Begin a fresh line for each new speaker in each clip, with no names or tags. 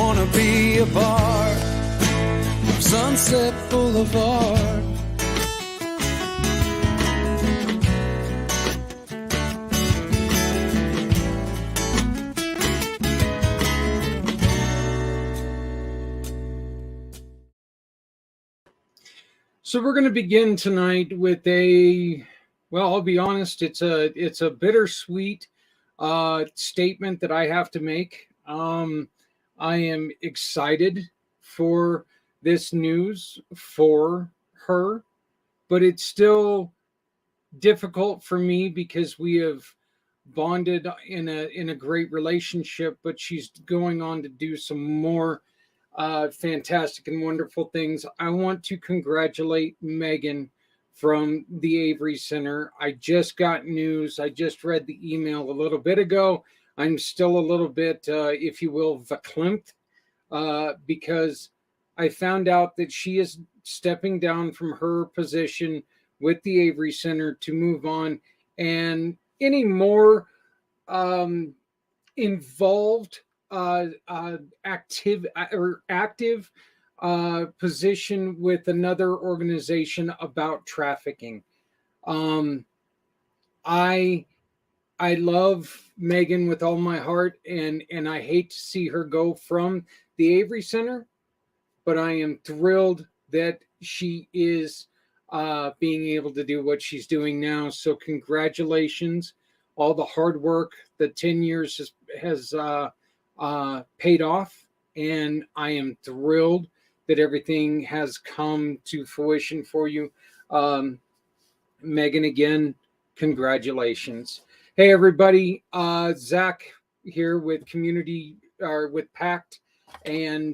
wanna be a part of Sunset Boulevard.
So we're going to begin tonight with well, I'll be honest, it's a bittersweet statement that I have to make. I am excited for this news for her, but it's still difficult for me because we have bonded in a great relationship, but she's going on to do some more fantastic and wonderful things. I want to congratulate Megan from the Avery Center. I just got news. I just read the email a little bit ago. I'm still a little bit, if you will, verklempt because I found out that she is stepping down from her position with the Avery Center to move on, and any more involved active position with another organization about trafficking. I love Megan with all my heart, and I hate to see her go from the Avery Center, but I am thrilled that she is being able to do what she's doing now. So congratulations. All the hard work, the 10 years has paid off, and I am thrilled that everything has come to fruition for you. Megan, again, congratulations. Hey, everybody. Zach here with with PACT and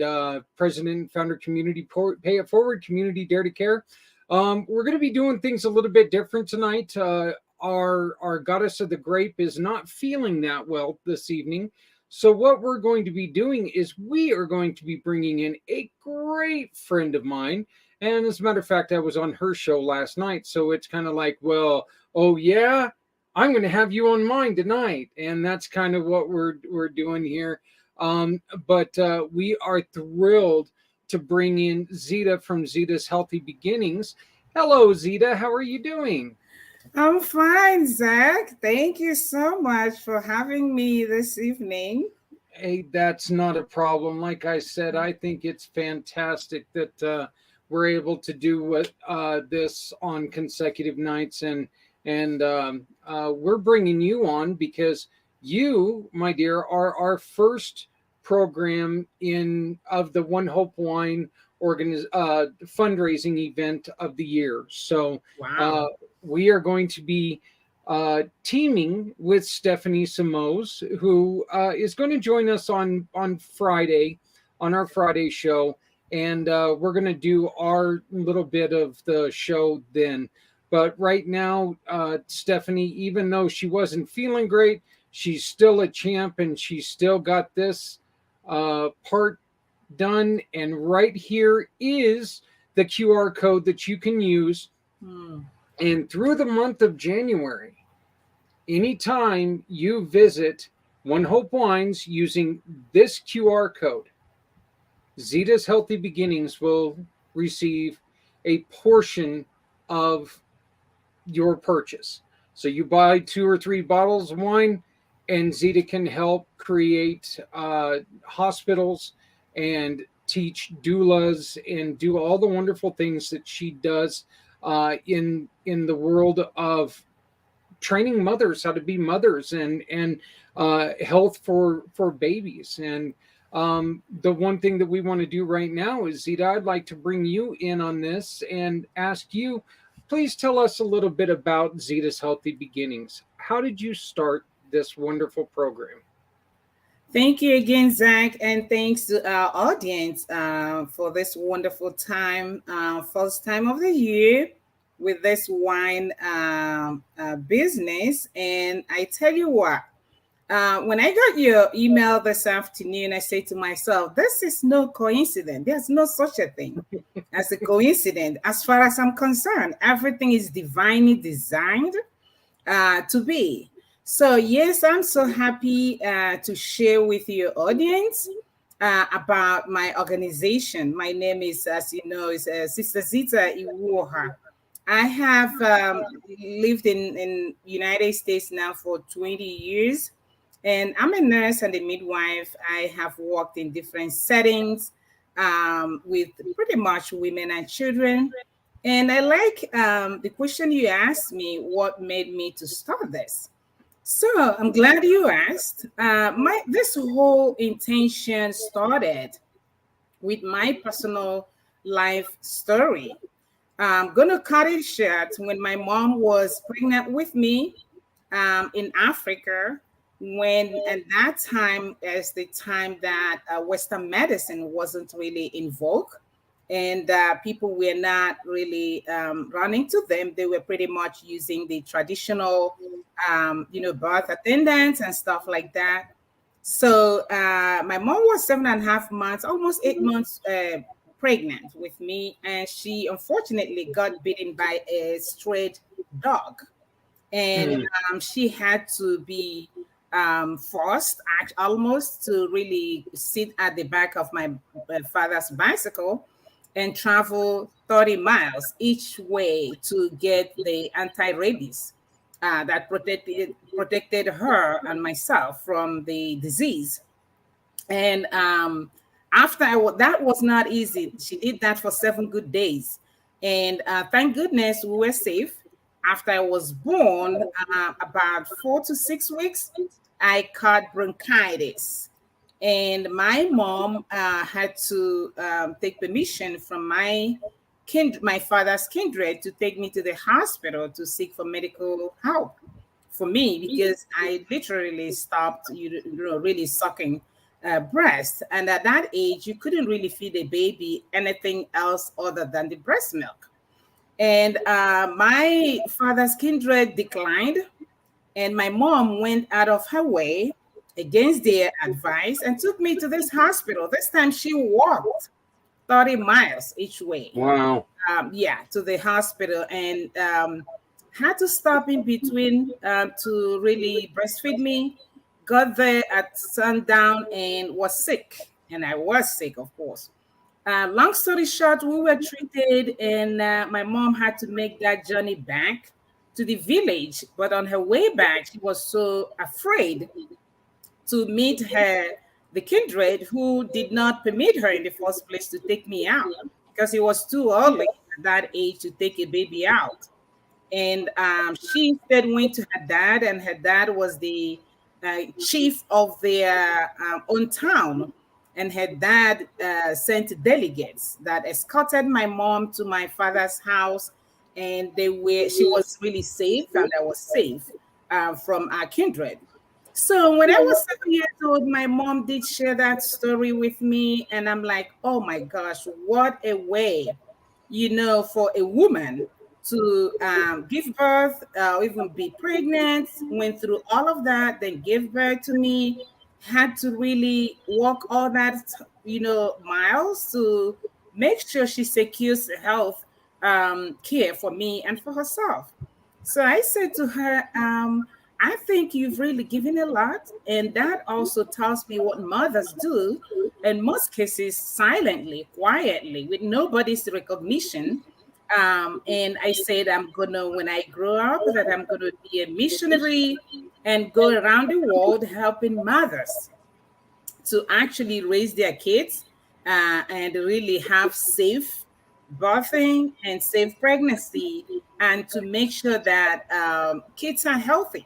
President and Founder Community Pay It Forward, Community Dare to Care. We're going to be doing things a little bit different tonight. Our goddess of the grape is not feeling that well this evening. So what we're going to be doing is we are going to be bringing in a great friend of mine. And as a matter of fact, I was on her show last night. So it's kind of like, well, oh yeah, I'm going to have you on mine tonight. And that's kind of what we're doing here. But we are thrilled to bring in Zita from Zita's Healthy Beginnings. Hello, Zita. How are you doing?
I'm fine, Zach. Thank you so much for having me this evening.
Hey, that's not a problem. Like I said, I think it's fantastic that we're able to do this on consecutive nights, and we're bringing you on because you, my dear, are our first program of the One Hope Wine fundraising event of the year. So
wow.
We are going to be teaming with Stephanie Samos, who is going to join us on Friday, on our Friday show. And we're going to do our little bit of the show then. But right now, Stephanie, even though she wasn't feeling great, she's still a champ, and she's still got this part done. And right here is the QR code that you can use. And through the month of January, anytime you visit One Hope Wines using this QR code, Zita's Healthy Beginnings will receive a portion of your purchase. So you buy 2 or 3 bottles of wine, and Zita can help create hospitals and teach doulas and do all the wonderful things that she does in the world of training mothers how to be mothers and health for babies. And the one thing that we want to do right now is, Zita, I'd like to bring you in on this and ask you, please tell us a little bit about Zita's Healthy Beginnings. How did you start this wonderful program?
Thank you again, Zach, and thanks to our audience for this wonderful time, first time of the year with this wine business. And I tell you what, when I got your email this afternoon, I said to myself, this is no coincidence. There's no such a thing as a coincidence. As far as I'm concerned, everything is divinely designed to be. So yes, I'm so happy to share with your audience about my organization. My name is, as you know, is Sister Zita Iwuoha. I have lived in United States now for 20 years, and I'm a nurse and a midwife. I have worked in different settings with pretty much women and children. And I like the question you asked me, what made me to start this? So I'm glad you asked. My this whole intention started with my personal life story. I'm gonna cut it short. When my mom was pregnant with me in Africa, when at that time is the time that Western medicine wasn't really in vogue, and people were not really running to them. They were pretty much using the traditional, birth attendants and stuff like that. So my mom was 7.5 months, almost 8 months pregnant with me, and she unfortunately got bitten by a strayed dog, and
Mm.
she had to be forced almost to really sit at the back of my father's bicycle and travel 30 miles each way to get the anti-rabies that protected her and myself from the disease. And after that was not easy. She did that for 7 good days, and thank goodness we were safe. After I was born, about 4 to 6 weeks, I caught bronchitis, and my mom had to take permission from my father's kindred to take me to the hospital to seek for medical help for me, because I literally stopped, really sucking breast. And at that age, you couldn't really feed a baby anything else other than the breast milk. And my father's kindred declined, and my mom went out of her way against their advice and took me to this hospital. This time she walked 30 miles each way,
Wow.
to the hospital, and had to stop in between to really breastfeed me. Got there at sundown and was sick, and I was sick, of course. Long story short, we were treated, and my mom had to make that journey back to the village. But on her way back, she was so afraid to meet the kindred who did not permit her in the first place to take me out, because it was too early at that age to take a baby out. And she instead went to her dad, and her dad was the chief of their own town. And her dad sent delegates that escorted my mom to my father's house, and she was really safe, and I was safe from our kindred. So when I was 7 years old, my mom did share that story with me, and I'm like, oh my gosh, what a way, for a woman to give birth, even be pregnant, went through all of that, then give birth to me, had to really walk all that, miles to make sure she secures health care for me and for herself. So I said to her, I think you've really given a lot. And that also tells me what mothers do, in most cases, silently, quietly, with nobody's recognition. And I said, when I grow up, that I'm going to be a missionary and go around the world helping mothers to actually raise their kids and really have safe birthing and safe pregnancy, and to make sure that kids are healthy.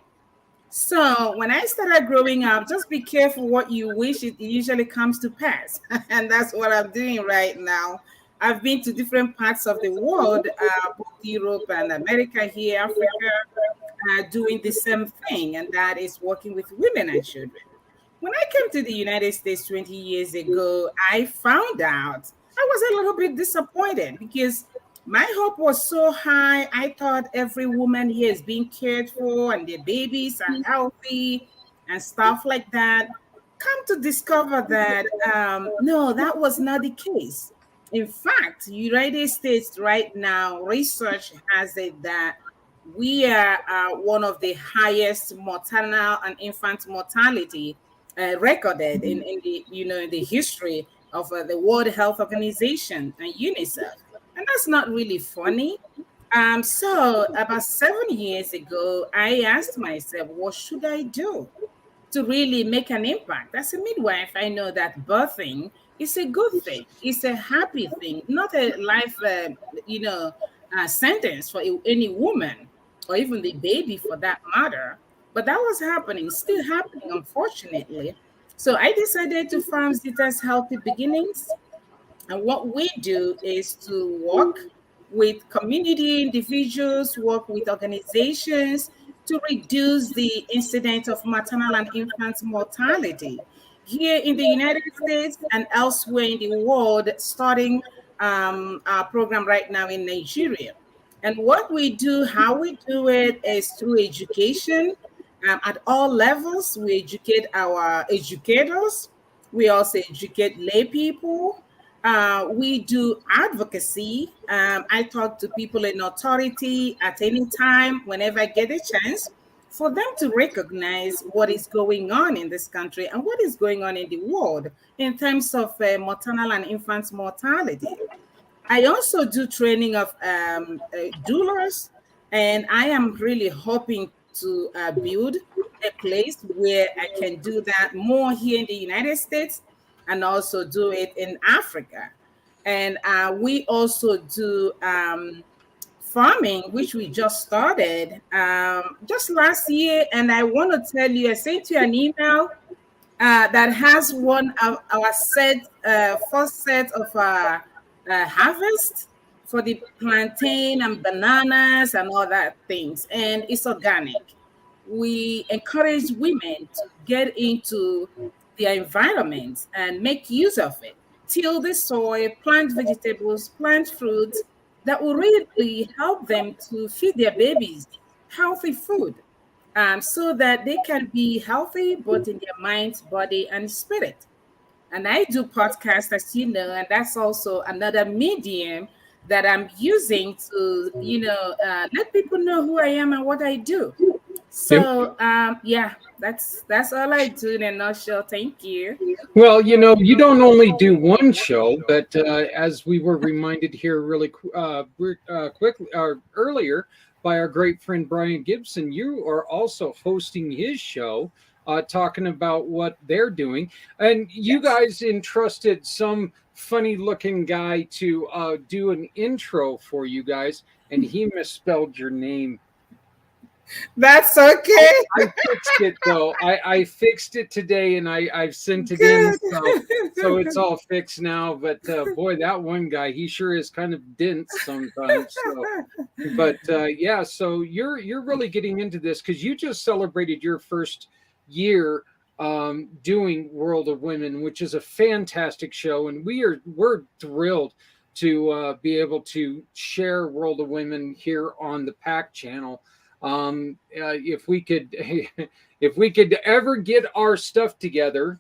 So when I started growing up, just be careful what you wish, it usually comes to pass. And that's what I'm doing right now. I've been to different parts of the world, both Europe and America, here, Africa, doing the same thing, and that is working with women and children. When I came to the United States 20 years ago, I found out I was a little bit disappointed, because my hope was so high. I thought every woman here is being cared for and their babies are healthy and stuff like that. Come to discover that no, that was not the case. In fact, United States right now, research has it that we are one of the highest maternal and infant mortality recorded in the in the history of the World Health Organization and UNICEF, and that's not really funny. So about 7 years ago, I asked myself, what should I do to really make an impact? As a midwife, I know that birthing is a good thing. It's a happy thing, not a life, you know, sentence for any woman or even the baby for that matter. But that was happening, still happening, unfortunately. So I decided to found Zita's Healthy Beginnings, and what we do is to work with community individuals, work with organizations to reduce the incidence of maternal and infant mortality here in the United States and elsewhere in the world, starting our program right now in Nigeria. And what we do, how we do it is through education at all levels. We educate our educators, we also educate lay people. We do advocacy. I talk to people in authority at any time, whenever I get a chance, for them to recognize what is going on in this country and what is going on in the world in terms of maternal and infant mortality. I also do training of doulas, and I am really hoping to build a place where I can do that more here in the United States and also do it in Africa. And we also do farming, which we just started just last year. And I want to tell you, I sent you an email that has one of our first set of harvest for the plantain and bananas and all that things, and it's organic. We encourage women to get into their environment and make use of it, till the soil, plant vegetables, plant fruits that will really help them to feed their babies healthy food, so that they can be healthy both in their mind, body, and spirit. And I do podcasts, as you know, and that's also another medium that I'm using to, let people know who I am and what I do. So, yeah, that's all I do in a nutshell. Thank you.
Well, you don't only do one show, but as we were reminded here quickly earlier by our great friend Brian Gibson, you are also hosting his show, talking about what they're doing. And you guys entrusted some funny looking guy to do an intro for you guys, and he misspelled your name.
That's okay.
I fixed it though. I fixed it today, and I've sent it in, so it's all fixed now. But boy, that one guy, he sure is kind of dense sometimes. So. But yeah, so you're really getting into this because you just celebrated your first year doing World of Women, which is a fantastic show, and we're thrilled to be able to share World of Women here on the PAC channel. If we could ever get our stuff together,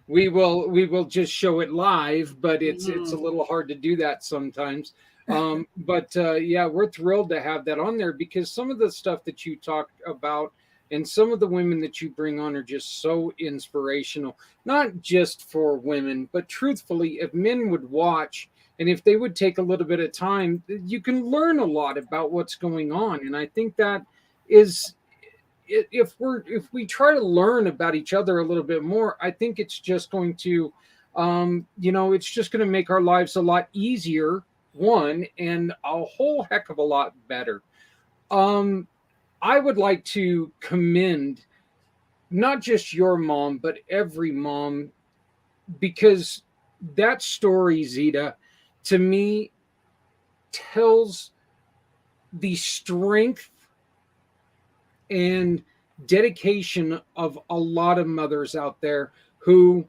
we will just show it live, but it's a little hard to do that sometimes. But yeah, we're thrilled to have that on there because some of the stuff that you talk about and some of the women that you bring on are just so inspirational, not just for women, but truthfully, if men would watch and if they would take a little bit of time, you can learn a lot about what's going on. And I think that is, if we try to learn about each other a little bit more, I think it's just going to, it's just going to make our lives a lot easier, one, and a whole heck of a lot better. I would like to commend not just your mom, but every mom, because that story, Zita, to me tells the strength and dedication of a lot of mothers out there who,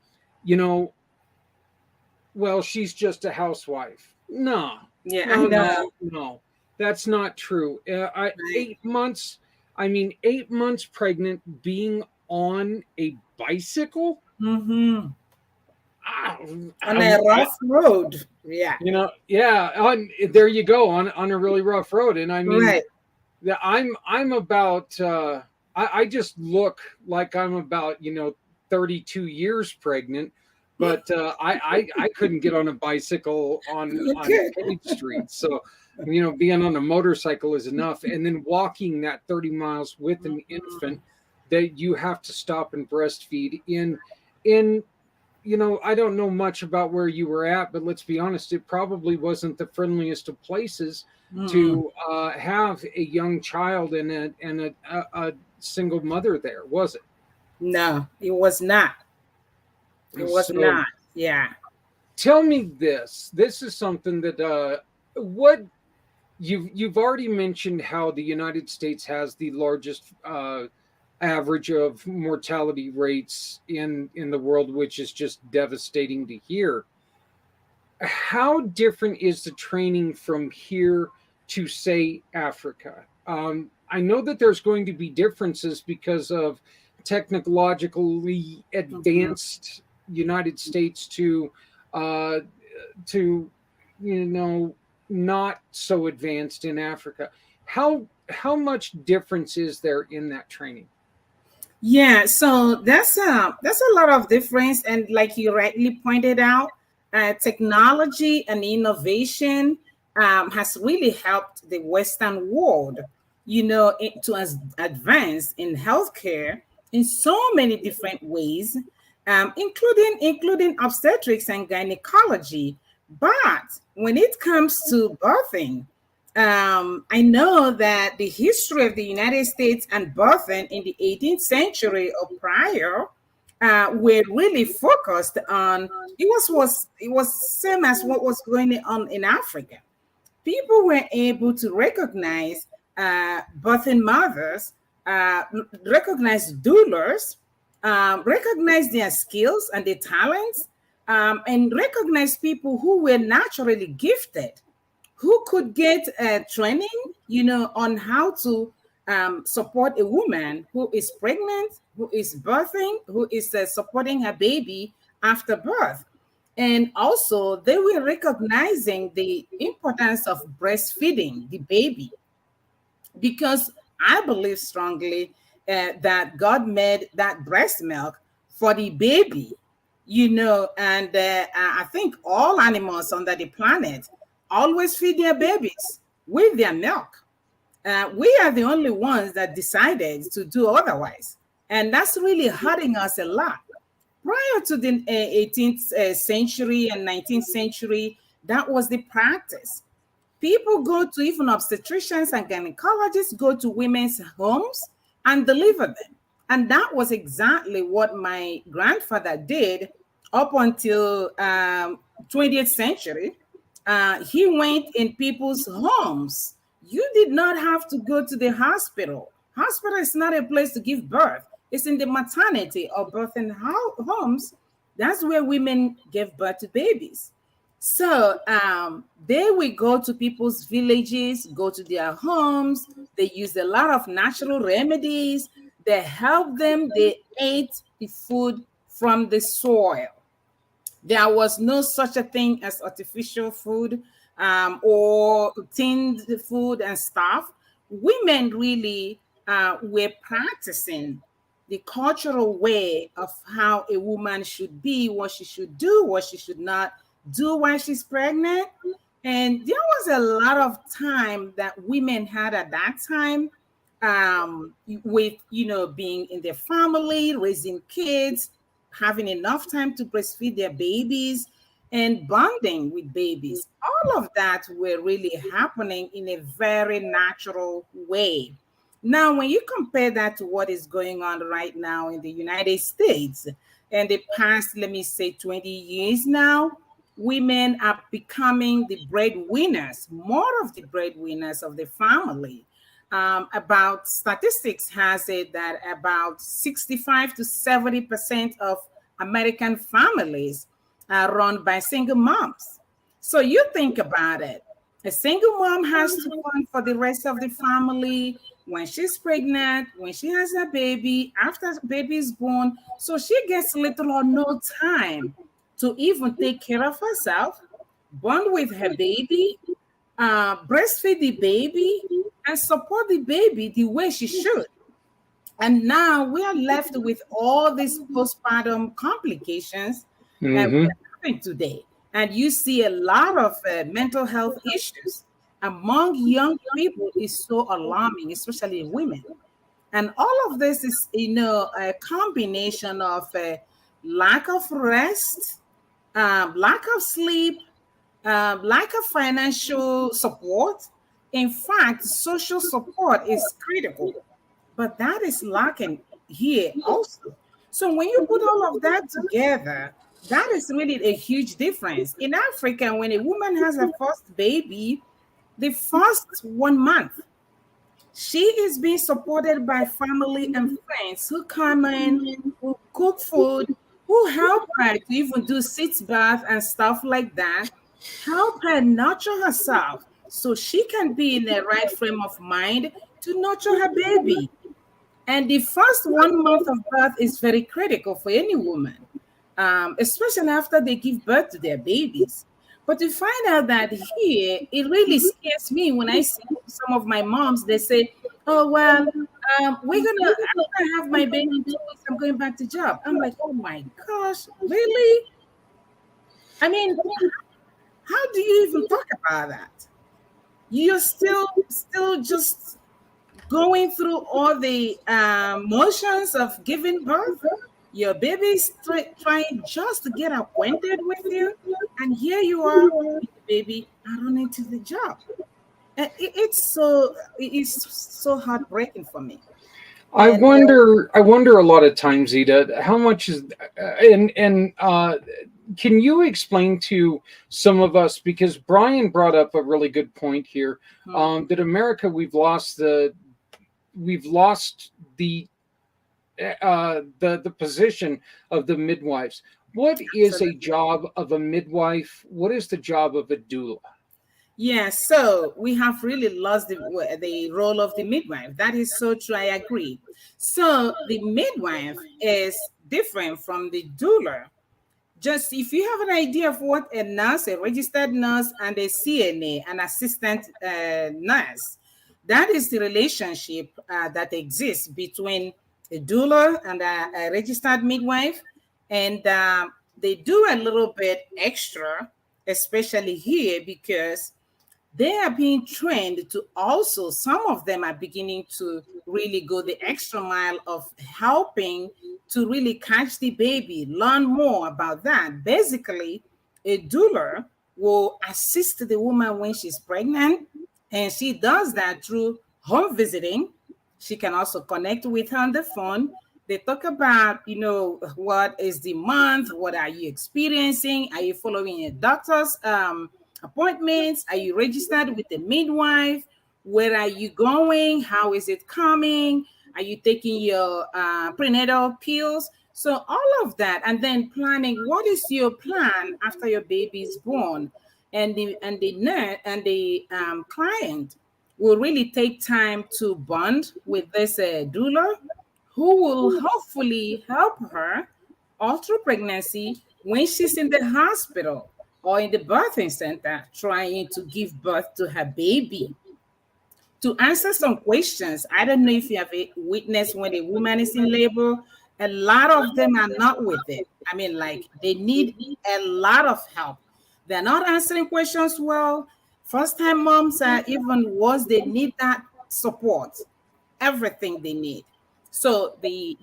well, she's just a housewife. No,
Yeah, I know.
no, that's not true. 8 months, 8 months pregnant, being on a bicycle.
Mm-hmm. On a rough road. Yeah.
There you go, on a really rough road. And
Right.
I'm about I just look like I'm about 32 years pregnant, but I couldn't get on a bicycle on paved streets. So, being on a motorcycle is enough. And then walking that 30 miles with an infant that you have to stop and breastfeed in I don't know much about where you were at, but let's be honest, it probably wasn't the friendliest of places to have a young child and a single mother there, was it?
No, it was not. It was not. Yeah.
Tell me this. This is something that what you've already mentioned how the United States has the largest average of mortality rates in the world, which is just devastating to hear. How different is the training from here to, say, Africa? I know that there's going to be differences because of technologically advanced United States to not so advanced in Africa. How much difference is there in that training?
Yeah, so that's a lot of difference, and like you rightly pointed out, technology and innovation has really helped the Western world, to advance in healthcare in so many different ways, including obstetrics and gynecology. But when it comes to birthing, I know that the history of the United States and birthing in the 18th century or prior were really focused on it was same as what was going on in Africa. People were able to recognize birthing mothers, recognize doulas, recognize their skills and their talents, and recognize people who were naturally gifted, who could get training, on how to support a woman who is pregnant, who is birthing, who is supporting her baby after birth. And also, they were recognizing the importance of breastfeeding the baby, because I believe strongly that God made that breast milk for the baby, and I think all animals on the planet always feed their babies with their milk. We are the only ones that decided to do otherwise. And that's really hurting us a lot. Prior to the 18th century and 19th century, that was the practice. People go to, even obstetricians and gynecologists go to women's homes and deliver them. And that was exactly what my grandfather did up until 20th century. He went in people's homes. You did not have to go to the hospital. Hospital is not a place to give birth. It's in the maternity or birthing homes. That's where women give birth to babies. So they will go to people's villages, go to their homes. They use a lot of natural remedies. They help them. They ate the food from the soil. There was no such a thing as artificial food or tinned food and stuff. Women really were practicing the cultural way of how a woman should be, what she should do, what she should not do while she's pregnant. And there was a lot of time that women had at that time with, being in their family, raising kids, having enough time to breastfeed their babies, and bonding with babies. All of that were really happening in a very natural way. Now, when you compare that to what is going on right now in the United States, and the past, let me say, 20 years now, women are becoming the breadwinners, more of the breadwinners of the family. About statistics has it that about 65 to 70% of American families are run by single moms. So you think about it. A single mom has to fund for the rest of the family when she's pregnant, when she has a baby, after the baby is born. So she gets little or no time to even take care of herself, bond with her baby, breastfeed the baby, and support the baby the way she should. And now we are left with all these postpartum complications that we
Mm-hmm.
are having today. And you see a lot of mental health issues among young people is so alarming, especially women. And all of this is, a combination of lack of rest, lack of sleep, lack of financial support. In fact, social support is critical, but that is lacking here also. So when you put all of that together, that is really a huge difference. In Africa, when a woman has her first baby, the first 1 month, she is being supported by family and friends who come in, who cook food, who help her to even do sitz bath and stuff like that, help her nurture herself so she can be in the right frame of mind to nurture her baby. And the first 1 month of birth is very critical for any woman, especially after they give birth to their babies. But to find out that here, it really scares me when I see some of my moms, they say, oh, well, after I have my baby in 2 weeks, I'm going back to job. I'm like, oh my gosh, really? I mean, how do you even talk about that? You're still just going through all the motions of giving birth. Your baby's trying just to get acquainted with you, and here you are with the baby and running to the job. And it's so heartbreaking for me.
I
And
wonder. I wonder a lot of times, Zita, how much is and can you explain to some of us, because Brian brought up a really good point here, that America, we've lost the position of the midwives. What is a job of a midwife? What is the job of a doula?
yeah, so we have really lost the role of the midwife. That is so true. I agree. So the midwife is different from the doula. Just if you have an idea of what a nurse, a registered nurse, and a CNA, an assistant nurse, that is the relationship that exists between a doula and a registered midwife. And they do a little bit extra, especially here, because they are being trained to also, some of them are beginning to really go the extra mile of helping to really catch the baby, learn more about that. Basically, a doula will assist the woman when she's pregnant, and she does that through home visiting. She can also connect with her on the phone. They talk about, what is the month? What are you experiencing? Are you following a doctor's appointments? Are you registered with the midwife? Where are you going? How is it coming? Are you taking your prenatal pills? So all of that, and then planning. What is your plan after your baby is born? And the nurse and the client will really take time to bond with this doula, who will hopefully help her all through pregnancy when she's in the hospital or in the birthing center trying to give birth to her baby. To answer some questions, I don't know if you have witnessed when a woman is in labor, a lot of them are not with it. I mean, like they need a lot of help. They're not answering questions well. First time moms are even worse, they need that support, everything they need. So the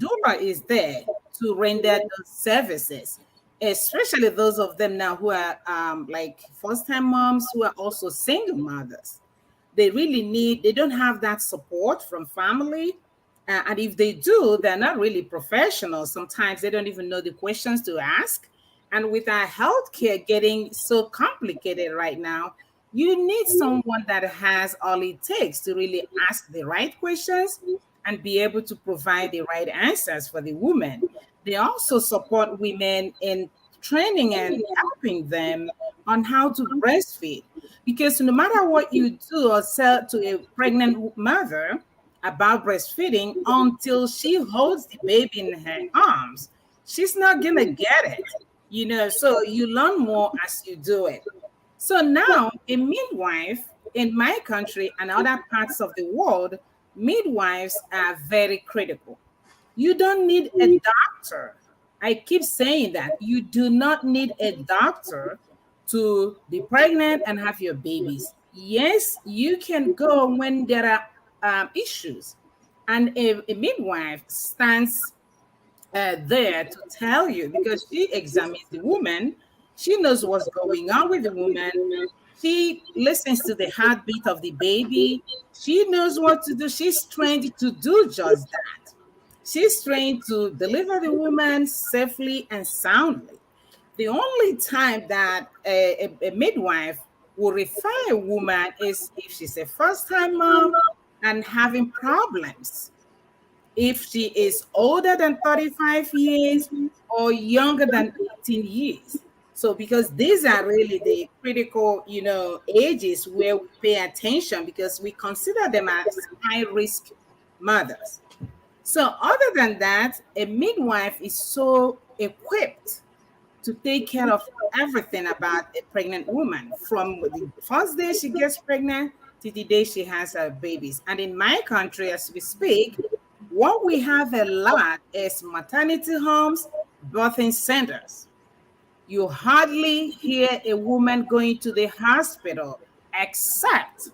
doula is there to render those services, especially those of them now who are like first time moms who are also single mothers. They don't have that support from family. And if they do, they're not really professionals. Sometimes they don't even know the questions to ask. And with our healthcare getting so complicated right now, you need someone that has all it takes to really ask the right questions and be able to provide the right answers for the woman. They also support women in training and helping them on how to breastfeed. Because no matter what you do or say to a pregnant mother about breastfeeding, until she holds the baby in her arms, she's not going to get it. So you learn more as you do it. So now a midwife in my country and other parts of the world midwives are very critical. You don't need a doctor. I keep saying that you do not need a doctor to be pregnant and have your babies. Yes, you can go when there are issues, and a midwife stands there to tell you because she examines the woman. She knows what's going on with the woman. She listens to the heartbeat of the baby. She knows what to do. She's trained to do just that. She's trained to deliver the woman safely and soundly. The only time that a midwife will refer a woman is if she's a first time mom and having problems, if she is older than 35 years or younger than 18 years. So because these are really the critical, ages where we pay attention because we consider them as high risk mothers. So other than that, a midwife is so equipped to take care of everything about a pregnant woman from the first day she gets pregnant to the day she has her babies. And in my country, as we speak, what we have a lot is maternity homes, birthing centers. You hardly hear a woman going to the hospital except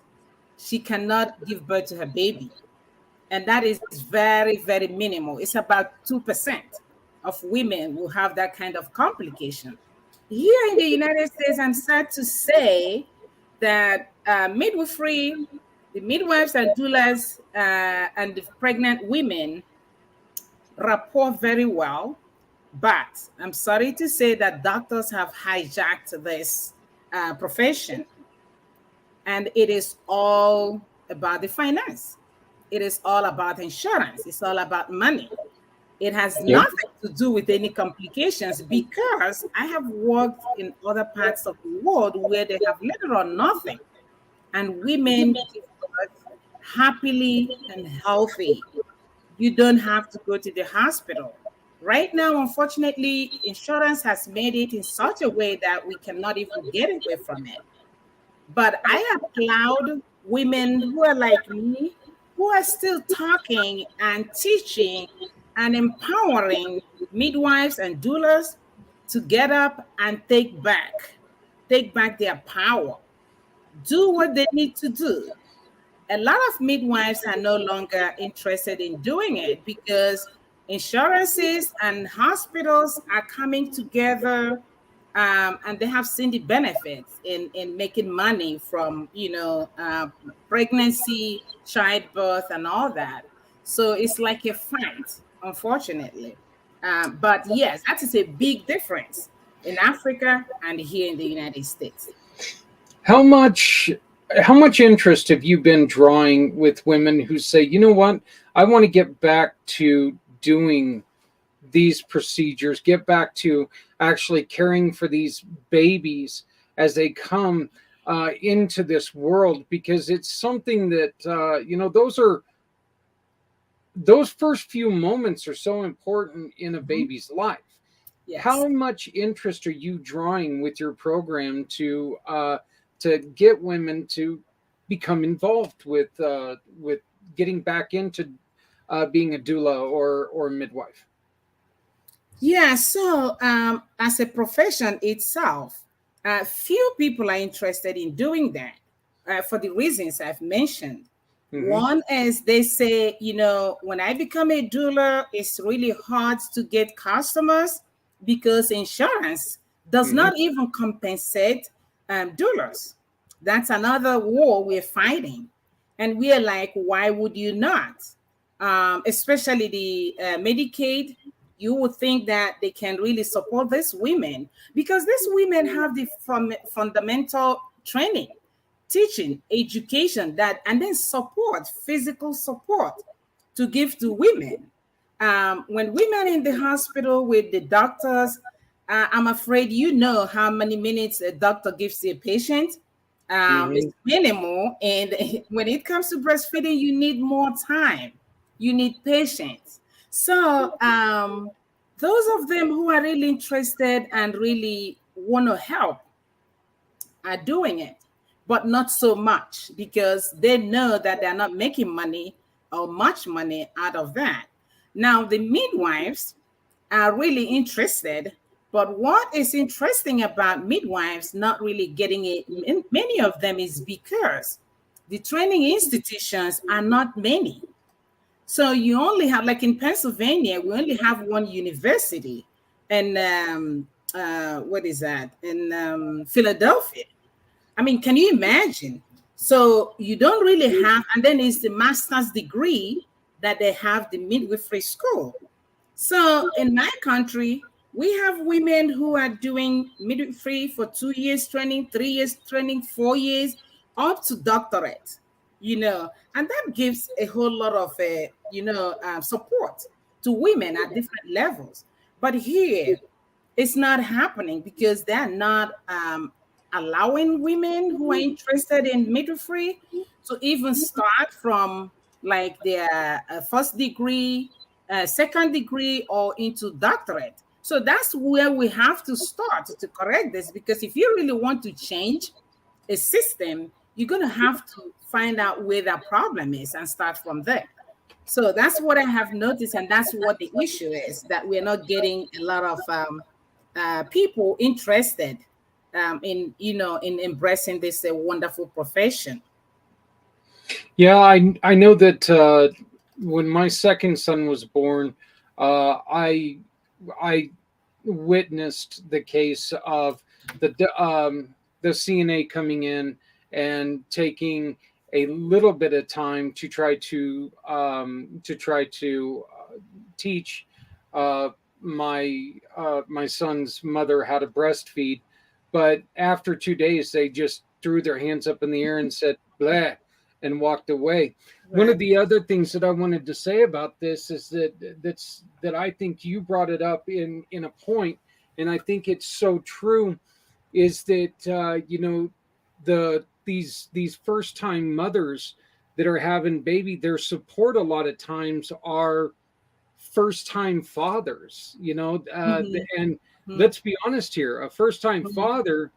she cannot give birth to her baby. And that is very, very minimal. It's about 2% of women will have that kind of complication. Here in the United States, I'm sad to say that midwifery, the midwives and doulas and the pregnant women rapport very well. But I'm sorry to say that doctors have hijacked this profession. And it is all about the finance. It is all about insurance. It's all about money. It has nothing to do with any complications because I have worked in other parts of the world where they have little or nothing. And women give birth happily and healthy. You don't have to go to the hospital. Right now, unfortunately, insurance has made it in such a way that we cannot even get away from it. But I applaud women who are like me, who are still talking and teaching and empowering midwives and doulas to get up and take back their power, do what they need to do. A lot of midwives are no longer interested in doing it because insurances and hospitals are coming together, and they have seen the benefits in making money from pregnancy, childbirth, and all that. So it's like a fight, unfortunately. But yes, that is a big difference in Africa and here in the United States.
How much interest have you been drawing with women who say, you know what, I want to get back to doing these procedures, get back to actually caring for these babies as they come into this world, because it's something that those first few moments are so important in a baby's life. Yes. How much interest are you drawing with your program to get women to become involved with getting back into being a doula or midwife?
Yeah, so as a profession itself, few people are interested in doing that for the reasons I've mentioned. Mm-hmm. One is they say, when I become a doula, it's really hard to get customers because insurance does mm-hmm. not even compensate doulas. That's another war we're fighting. And we're like, why would you not? Especially the Medicaid, you would think that they can really support these women because these women have the fundamental training, teaching, education, and then support, physical support to give to women. When women in the hospital with the doctors, I'm afraid how many minutes a doctor gives a patient. Mm-hmm. It's minimal. And when it comes to breastfeeding, you need more time. You need patience. So those of them who are really interested and really want to help are doing it, but not so much because they know that they're not making money or much money out of that. Now, the midwives are really interested, but what is interesting about midwives not really getting it, many of them, is because the training institutions are not many. So you only have, like in Pennsylvania, we only have one university, and what is that, in Philadelphia. I mean, can you imagine? So you don't really have, and then it's the master's degree that they have, the midwifery school. So in my country, we have women who are doing midwifery for 2 years training, 3 years training, 4 years, up to doctorate, and that gives a whole lot of, support to women at different levels. But here, it's not happening because they're not allowing women who are interested in midwifery to even start from like their first degree, second degree, or into doctorate. So that's where we have to start to correct this, because if you really want to change a system, you're going to have to find out where the problem is and start from there. So that's what I have noticed, and that's what the issue is, that we're not getting a lot of people interested in embracing this wonderful profession.
Yeah, I know that when my second son was born, I witnessed the case of the CNA coming in and taking a little bit of time to try to teach my son's mother how to breastfeed, but after 2 days they just threw their hands up in the air and said "bleh" and walked away. Right. One of the other things that I wanted to say about this is that I think you brought it up in a point, and I think it's so true, is that these first time mothers that are having baby, their support a lot of times are first time fathers, and let's be honest here, a first time father,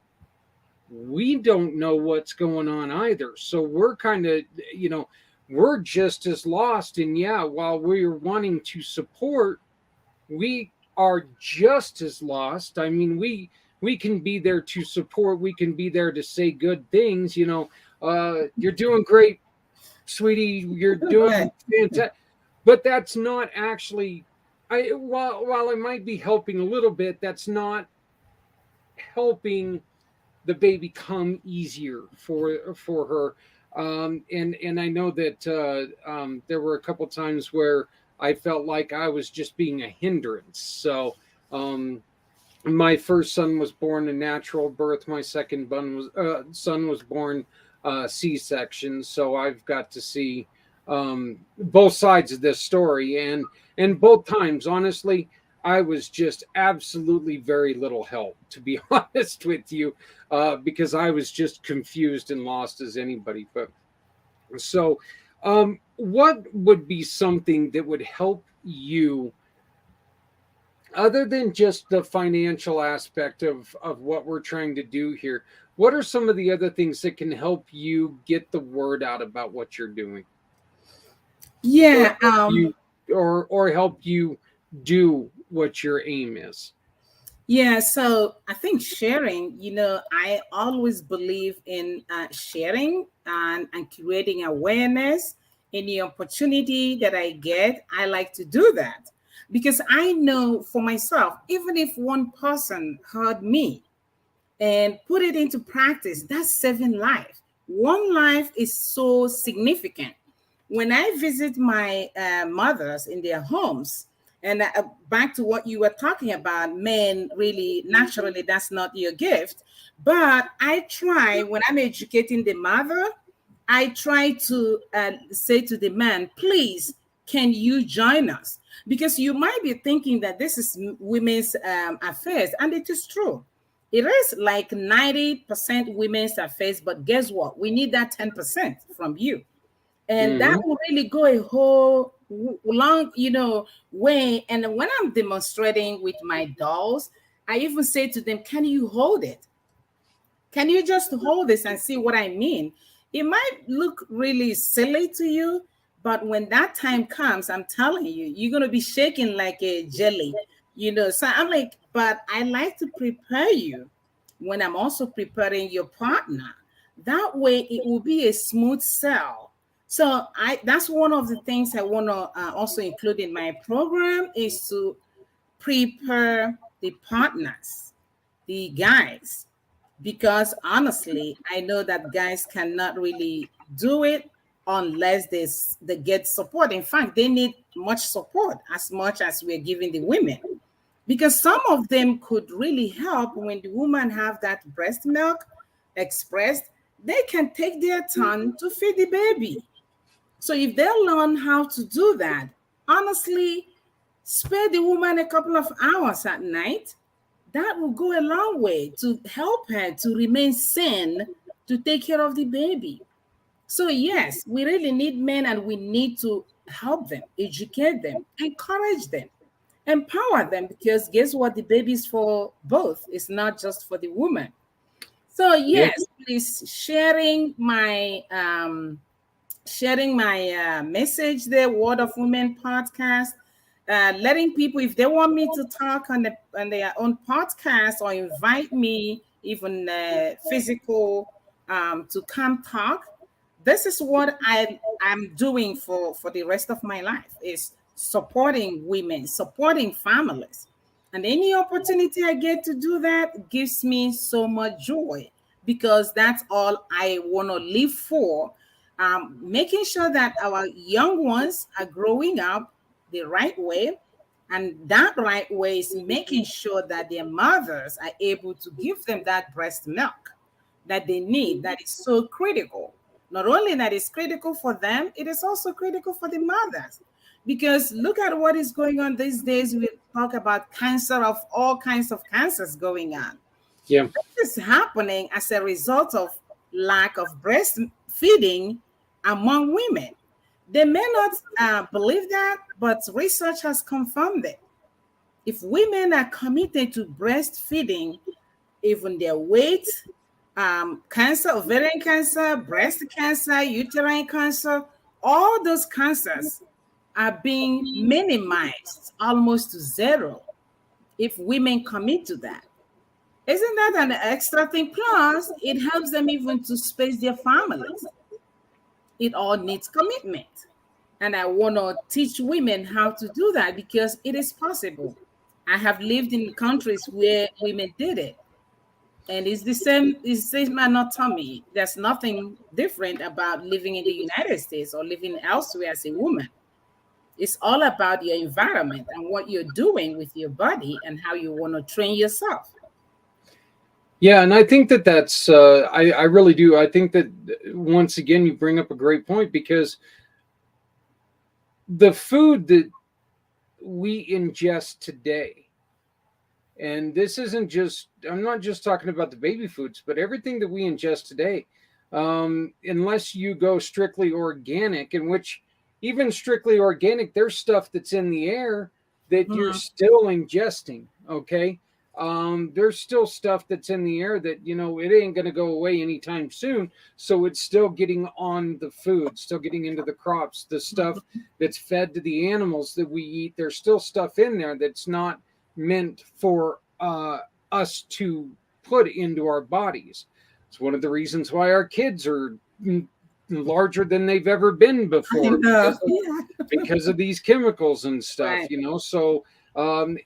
we don't know what's going on either. So we're kind of, we're just as lost. And yeah, while we're wanting to support, we are just as lost. I mean, we can be there to support. We can be there to say good things. You're doing great, sweetie. You're doing fantastic. But that's not actually, while it might be helping a little bit, that's not helping the baby come easier for her. And I know that there were a couple times where I felt like I was just being a hindrance. So my first son was born a natural birth. My second son was born C-section. So I've got to see both sides of this story, and both times, honestly, I was just absolutely very little help, to be honest with you, because I was just confused and lost as anybody. But so what would be something that would help you, other than just the financial aspect of what we're trying to do here? What are some of the other things that can help you get the word out about what you're doing?
Yeah.
Or help you do what your aim is?
Yeah, so I think sharing, I always believe in sharing and creating awareness. Any opportunity that I get, I like to do that, because I know for myself, even if one person heard me and put it into practice, that's saving life. One life is so significant. When I visit my mothers in their homes, and back to what you were talking about, men, really, naturally, that's not your gift. But I try, when I'm educating the mother, I try to say to the man, please, can you join us? Because you might be thinking that this is women's affairs, and it is true. It is like 90% women's affairs, but guess what? We need that 10% from you. And that will really go a whole long, way. And when I'm demonstrating with my dolls, I even say to them, can you hold it? Can you just hold this and see what I mean? It might look really silly to you, But when that time comes, I'm telling you, you're going to be shaking like a jelly, So I'm like, but I like to prepare you when I'm also preparing your partner. That way it will be a smooth sell. So that's one of the things I want to also include in my program is to prepare the partners, the guys, because honestly, I know that guys cannot really do it unless they get support. In fact, they need much support as much as we're giving the women, because some of them could really help when the woman have that breast milk expressed. They can take their turn to feed the baby. So if they learn how to do that, honestly, spare the woman a couple of hours at night, that will go a long way to help her to remain sane to take care of the baby. So, yes, we really need men and we need to help them, educate them, encourage them, empower them, because guess what? The baby is for both, it's not just for the woman. So,
Yeah.
yes, please sharing my message there, Word of Women podcast, letting people, if they want me to talk on their own podcast or invite me even physical to come talk. This is what I'm doing for the rest of my life, is supporting women, supporting families. And any opportunity I get to do that gives me so much joy, because that's all I want to live for. Making sure that our young ones are growing up the right way. And that right way is making sure that their mothers are able to give them that breast milk that they need, that is so critical. Not only that is critical for them, it is also critical for the mothers. Because look at what is going on these days. We talk about cancer, of all kinds of cancers going on.
Yeah.
This is happening as a result of lack of breastfeeding among women. They may not believe that, but research has confirmed it. If women are committed to breastfeeding, even their weight, cancer, ovarian cancer, breast cancer, uterine cancer, all those cancers are being minimized almost to zero if women commit to that. Isn't that an extra thing? Plus, it helps them even to space their families. It all needs commitment. And I want to teach women how to do that because it is possible. I have lived in countries where women did it. And it's the same anatomy. There's nothing different about living in the United States or living elsewhere as a woman. It's all about your environment and what you're doing with your body and how you want to train yourself.
Yeah, and I think that's I really do. I think that once again you bring up a great point, because the food that we ingest today, and this isn't just, I'm not just talking about the baby foods, but everything that we ingest today, unless you go strictly organic, in which even strictly organic, there's stuff that's in the air that you're
Mhm.
still ingesting. Okay. There's still stuff that's in the air that, it ain't going to go away anytime soon. So it's still getting on the food, still getting into the crops, the stuff that's fed to the animals that we eat. There's still stuff in there that's not meant for us to put into our bodies. It's one of the reasons why our kids are larger than they've ever been
I
before,
know. Yeah.
because of these chemicals and stuff,
Right.
so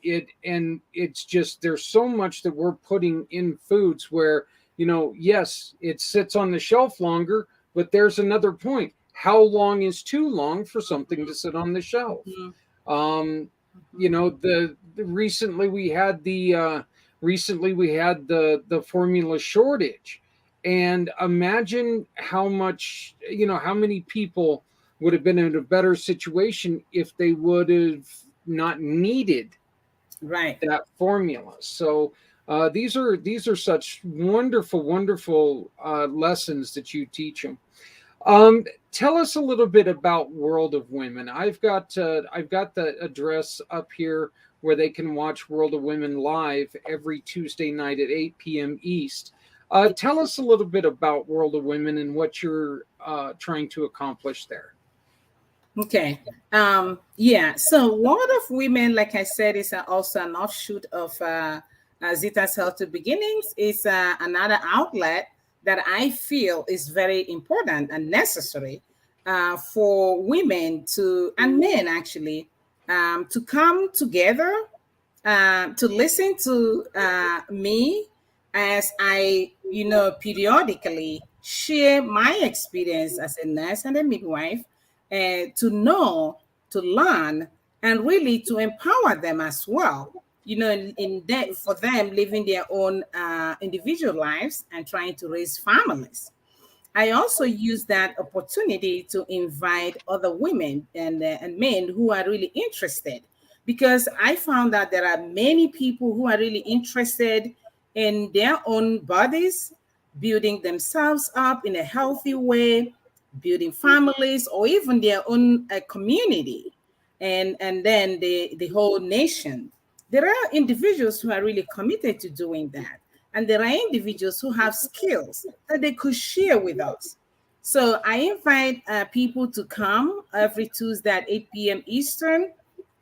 it's just, there's so much that we're putting in foods where, yes, it sits on the shelf longer, but there's another point. How long is too long for something to sit on the shelf?
Mhm.
um the recently we had the formula shortage, and imagine how much, how many people would have been in a better situation if they would have not needed
Right.
that formula. So these are such wonderful lessons that you teach them. Tell us a little bit about World of Women. I've got the address up here where they can watch World of Women live every Tuesday night at 8 p.m. East. Tell us a little bit about World of Women and what you're trying to accomplish there.
Okay. Yeah. So World of Women, like I said, is also an offshoot of Zita's Healthy Beginnings. It's another outlet that I feel is very important and necessary for women to, and men actually, to come together, to listen to me as I, periodically share my experience as a nurse and a midwife, and to know, to learn, and really to empower them as well. In that, for them living their own individual lives and trying to raise families. I also use that opportunity to invite other women and men who are really interested, because I found that there are many people who are really interested in their own bodies, building themselves up in a healthy way, building families, or even their own community, and then the whole nation. There are individuals who are really committed to doing that, and there are individuals who have skills that they could share with us. So I invite people to come every Tuesday at 8 p.m. Eastern.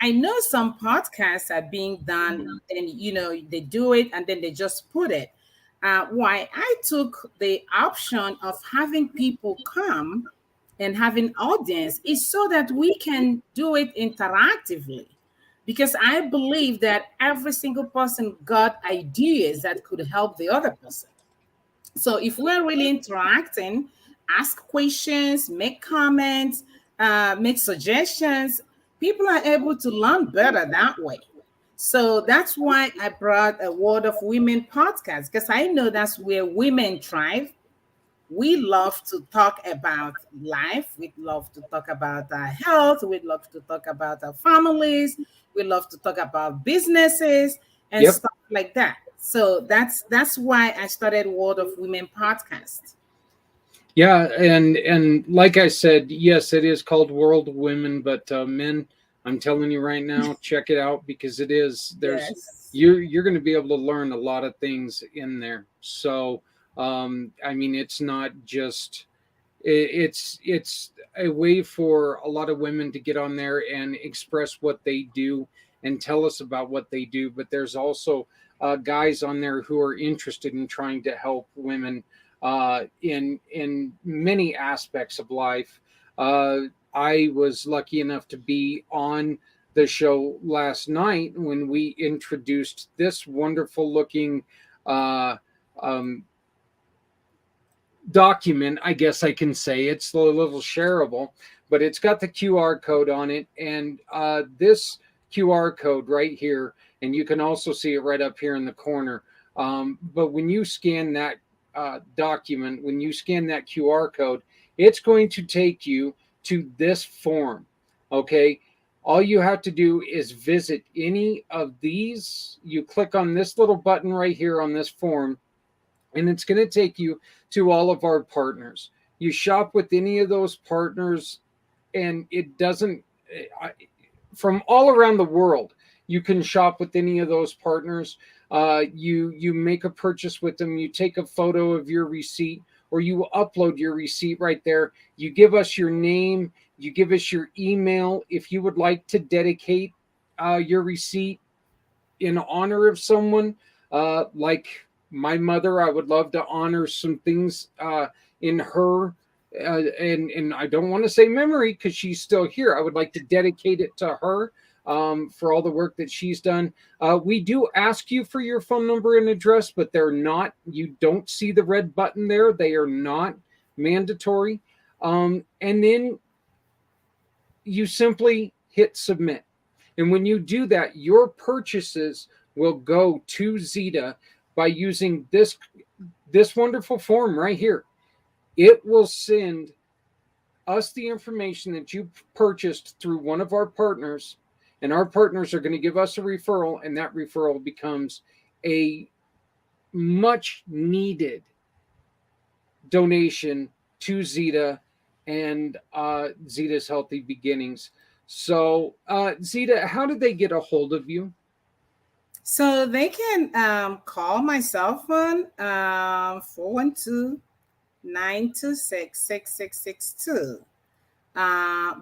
I know some podcasts are being done, and they do it and then they just put it. Why I took the option of having people come and having audience is so that we can do it interactively, because I believe that every single person got ideas that could help the other person. So if we're really interacting, ask questions, make comments, make suggestions, people are able to learn better that way. So that's why I brought a Word of Women podcast, because I know that's where women thrive. We love to talk about life. We love to talk about our health. We love to talk about our families. We love to talk about businesses and
Yep.
stuff like that. So that's why I started World of Women podcast.
Yeah, and like I said, yes, it is called World Women, but men, I'm telling you right now, check it out because it is. There's
Yes.
you're going to be able to learn a lot of things in there. So, I mean, it's not just it's a way for a lot of women to get on there and express what they do and tell us about what they do. But there's also guys on there who are interested in trying to help women in many aspects of life. Uh, I was lucky enough to be on the show last night when we introduced this wonderful looking uh, um, document, I guess I can say. It's a little shareable, but it's got the QR code on it. And this QR code right here, and you can also see it right up here in the corner. But when you scan that document, when you scan that QR code, it's going to take you to this form. Okay. All you have to do is visit any of these. You click on this little button right here on this form, and it's going to take you to all of our partners. You shop with any of those partners, and it doesn't, from all around the world, you can shop with any of those partners. You make a purchase with them, you take a photo of your receipt, or you upload your receipt right there. You give us your name, you give us your email if you would like to dedicate your receipt in honor of someone, like my mother. I would love to honor some things in her, and I don't want to say memory because she's still here. I would like to dedicate it to her for all the work that she's done. We do ask you for your phone number and address, but they're not. You don't see the red button there. They are not mandatory. And then you simply hit submit. And when you do that, your purchases will go to Zeta by using this wonderful form right here. It will send us the information that you purchased through one of our partners, and our partners are going to give us a referral, and that referral becomes a much needed donation to Zeta and Zeta's Healthy Beginnings. So, Zita, how did they get a hold of you?
So they can call my cell phone, 412 926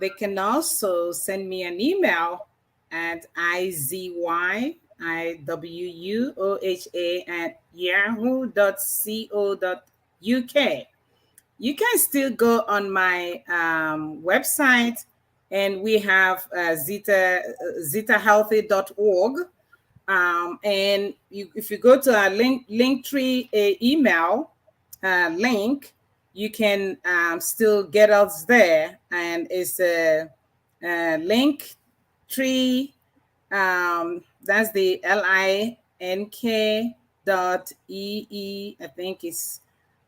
They can also send me an email at izywuoha@yahoo.co.uk. You can still go on my website, and we have zitahealthy.org. And if you go to our Linktree email link, you can still get us there, and it's a Linktree. That's the link.ee. I think it's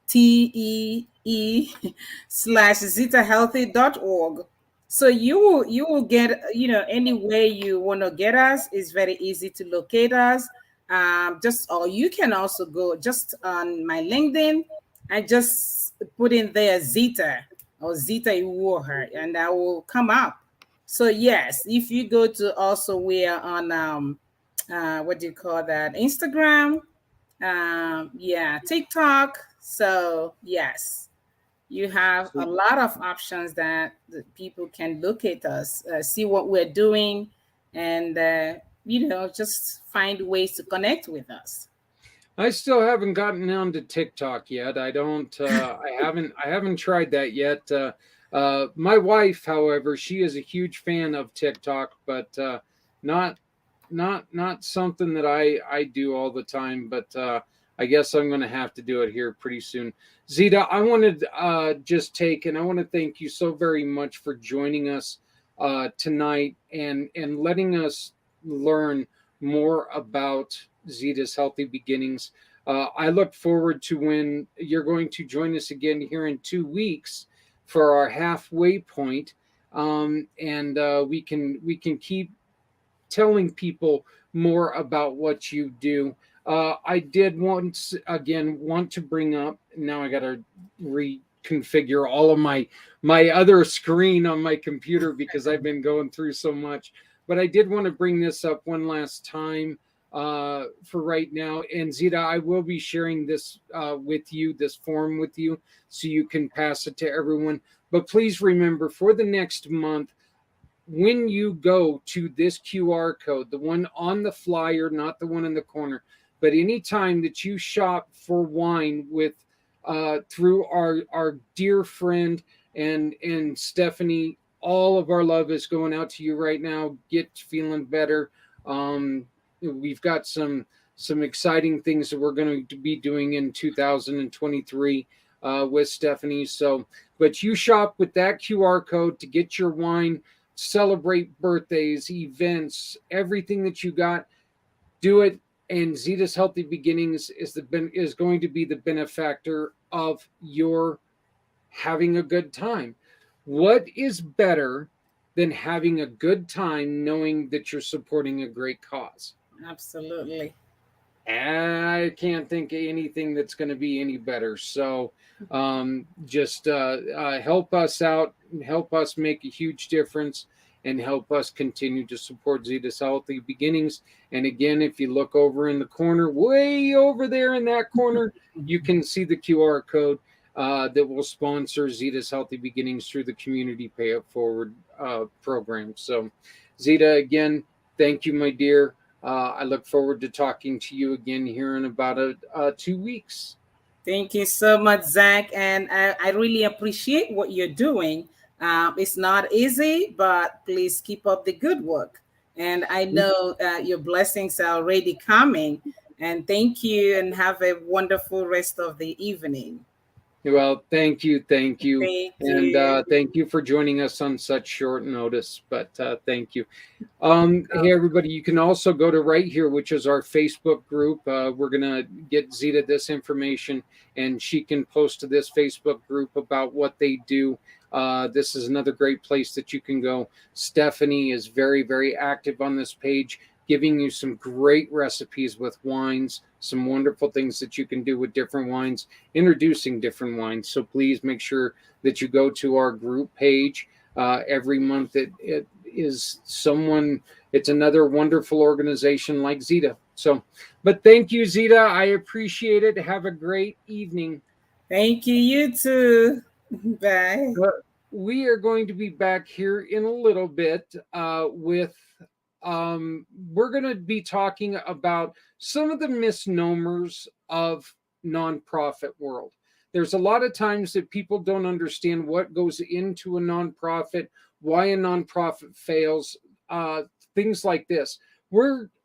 TEE/zitahealthy.org. So you will get, any way you want to get us. Is very easy to locate us. Or you can also go just on my LinkedIn. I just put in there Zita or Zita Iwuoha, and I will come up. So yes, if you go to, also we are on what do you call that, Instagram, TikTok. So yes, you have a lot of options that people can locate us, see what we're doing, and just find ways to connect with us.
I still haven't gotten on to TikTok yet. I don't. I haven't tried that yet. My wife, however, she is a huge fan of TikTok, but not something that I do all the time. But I guess I'm going to have to do it here pretty soon. Zita, I wanted just take, and I want to thank you so very much for joining us tonight and letting us learn more about Zita's Healthy Beginnings. I look forward to when you're going to join us again here in 2 weeks for our halfway point, and we can keep telling people more about what you do. I did want to bring up. Now I got to reconfigure all of my other screen on my computer because I've been going through so much. But I did want to bring this up one last time for right now. And Zita, I will be sharing this with you, this form with you, so you can pass it to everyone. But please remember, for the next month, when you go to this QR code, the one on the flyer, not the one in the corner, but anytime that you shop for wine with through our dear friend and Stephanie, all of our love is going out to you right now. Get feeling better. We've got some exciting things that we're going to be doing in 2023 with Stephanie. So, but you shop with that QR code to get your wine, celebrate birthdays, events, everything that you got. Do it, and Zita's Healthy Beginnings is going to be the benefactor of your having a good time. What is better than having a good time knowing that you're supporting a great cause?
Absolutely.
I can't think of anything that's going to be any better. So just help us out, help us make a huge difference, and help us continue to support Zita's Healthy Beginnings. And again, if you look over in the corner, way over there in that corner, you can see the QR code that will sponsor Zita's Healthy Beginnings through the Community Pay It Forward program. So Zita, again, thank you, my dear. I look forward to talking to you again here in about 2 weeks.
Thank you so much, Zach. And I really appreciate what you're doing. It's not easy, but please keep up the good work. And I know your blessings are already coming. And thank you, and have a wonderful rest of the evening.
Well, thank you.
Thank
And thank you for joining us on such short notice. But thank you. Hey, everybody, you can also go to right here, which is our Facebook group. We're going to get Zita this information, and she can post to this Facebook group about what they do. This is another great place that you can go. Stephanie is very, very active on this page, giving you some great recipes with wines, some wonderful things that you can do with different wines, introducing different wines. So please make sure that you go to our group page every month. It is someone, it's another wonderful organization like Zita. So, but thank you, Zita. I appreciate it. Have a great evening.
Thank you. You too. Bye.
we are going to be back here in a little bit with we're going to be talking about some of the misnomers of nonprofit world. There's a lot of times that people don't understand what goes into a nonprofit, why a nonprofit fails, things like this.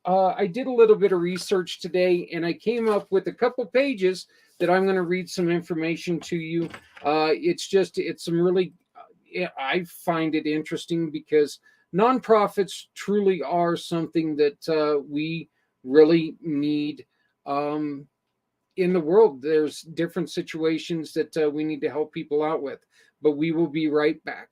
I did a little bit of research today, and I came up with a couple pages that I'm going to read some information to you. It's some really, I find it interesting because nonprofits truly are something that we really need in the world. There's different situations that we need to help people out with, but we will be right back.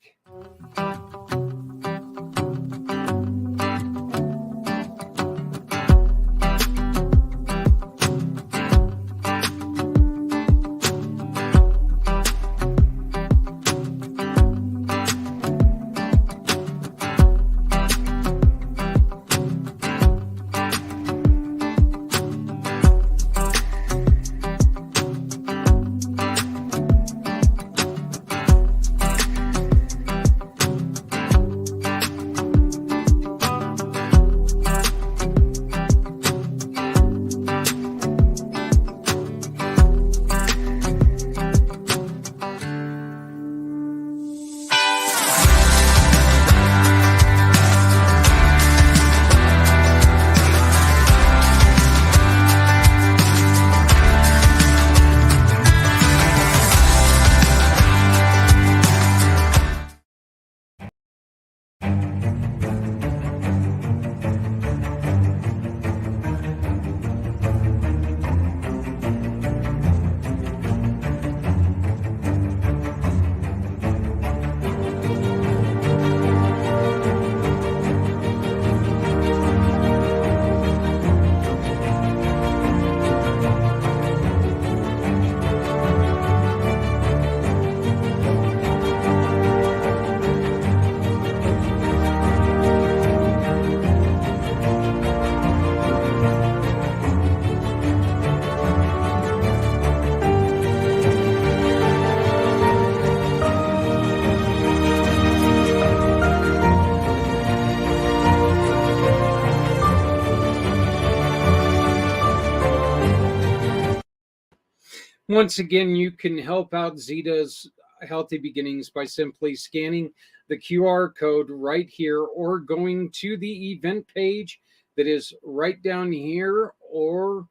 Once again, you can help out Zita's Healthy Beginnings by simply scanning the QR code right here or going to the event page that is right down here, or,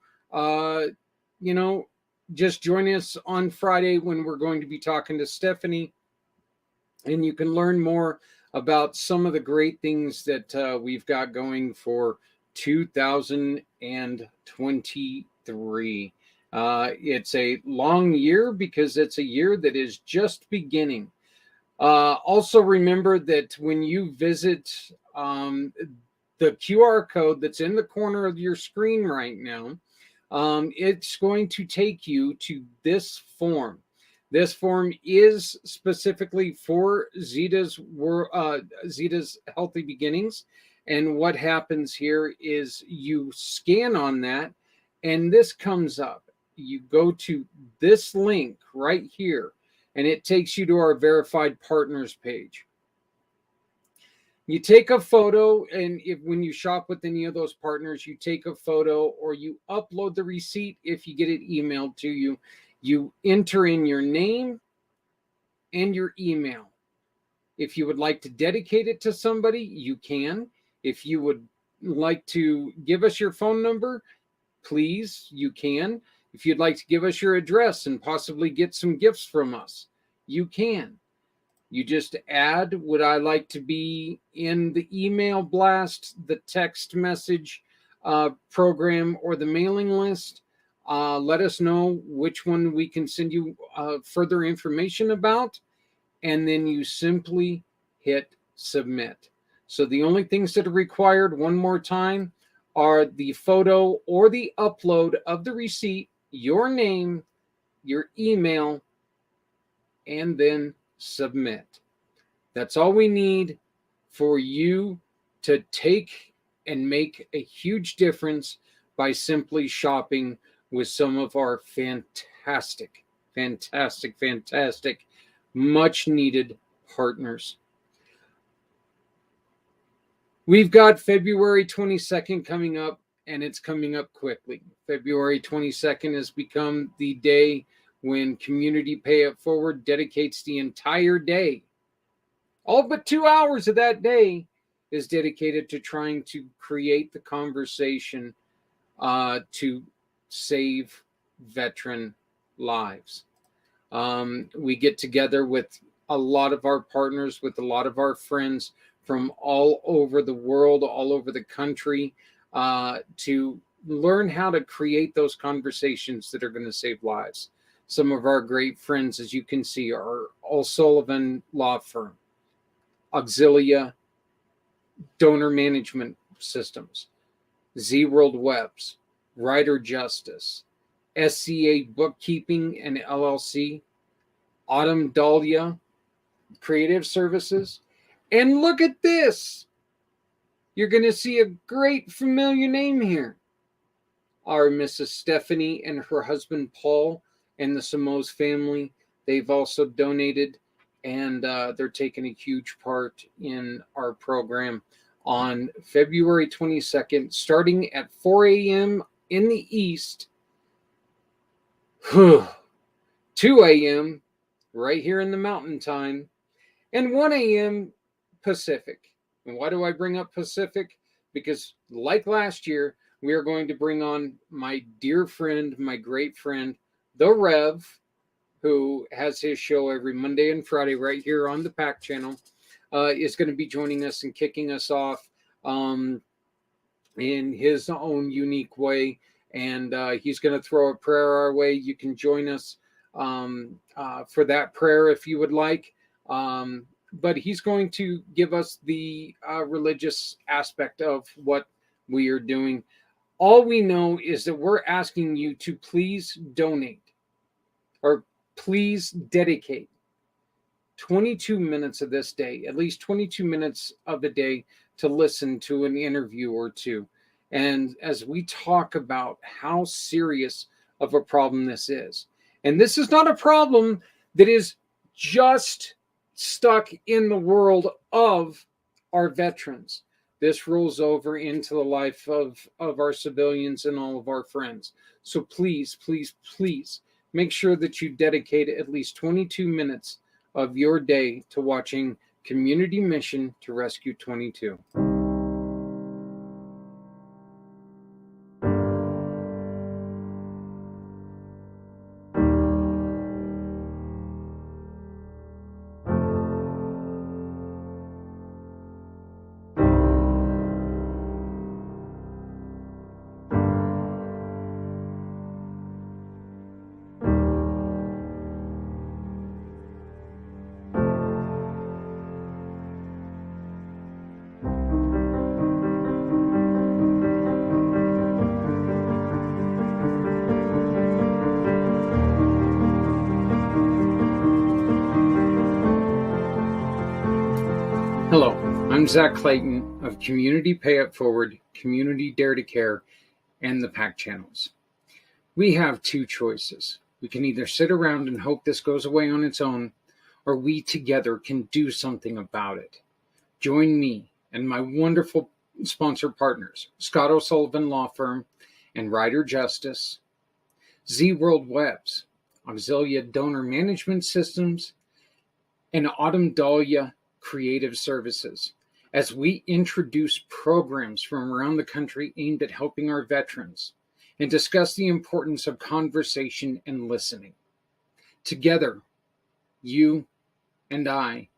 just join us on Friday when we're going to be talking to Stephanie, and you can learn more about some of the great things that we've got going for 2023. It's a long year because it's a year that is just beginning. Also remember that when you visit the QR code that's in the corner of your screen right now, it's going to take you to this form. This form is specifically for Zita's Healthy Beginnings. And what happens here is you scan on that, and this comes up. You go to this link right here, and it takes you to our verified partners page. You take a photo, and when you shop with any of those partners, you take a photo or you upload the receipt if you get it emailed to you. You enter in your name and your email. If you would like to dedicate it to somebody, you can. If you would like to give us your phone number, please, you can. If you'd like to give us your address and possibly get some gifts from us, you can. You just add, would I like to be in the email blast, the text message program, or the mailing list? Let us know which one we can send you further information about, and then you simply hit submit. So the only things that are required, one more time, are the photo or the upload of the receipt, your name, your email, and then submit. That's all we need for you to take and make a huge difference by simply shopping with some of our fantastic, much needed partners. We've got February 22nd coming up, and it's coming up quickly. February 22nd has become the day when Community Pay It Forward dedicates the entire day. All but 2 hours of that day is dedicated to trying to create the conversation to save veteran lives. We get together with a lot of our partners, with a lot of our friends from all over the world, all over the country, to learn how to create those conversations that are going to save lives. Some of our great friends, as you can see, are O'Sullivan Law Firm, Auxilia Donor Management Systems, Z World Webs, Rider Justice, SCA Bookkeeping and LLC, Autumn Dahlia Creative Services. And look at this. You're going to see a great familiar name here. Our Mrs. Stephanie and her husband Paul and the Samos family. They've also donated, and they're taking a huge part in our program on February 22nd, starting at 4 a.m. in the East, 2 a.m. right here in the Mountain Time, and 1 a.m. Pacific. And why do I bring up Pacific? Because like last year, we are going to bring on my dear friend, my great friend, The Rev, who has his show every Monday and Friday right here on the PAC channel, is going to be joining us and kicking us off in his own unique way. And he's going to throw a prayer our way. You can join us for that prayer if you would like. But he's going to give us the religious aspect of what we are doing. All we know is that we're asking you to please donate or please dedicate 22 minutes of this day, at least 22 minutes of the day, to listen to an interview or two. And as we talk about how serious of a problem this is, and this is not a problem that is just stuck in the world of our veterans. This rolls over into the life of our civilians and all of our friends. So please, please, please make sure that you dedicate at least 22 minutes of your day to watching Community Mission to Rescue 22. Hello, I'm Zach Clayton of Community Pay It Forward, Community Dare to Care, and the PAC channels. We have two choices. We can either sit around and hope this goes away on its own, or we together can do something about it. Join me and my wonderful sponsor partners, Scott O'Sullivan Law Firm and Rider Justice, Z World Webs, Auxilia Donor Management Systems, and Autumn Dahlia Creative Services, as we introduce programs from around the country aimed at helping our veterans and discuss the importance of conversation and listening. Together, you and I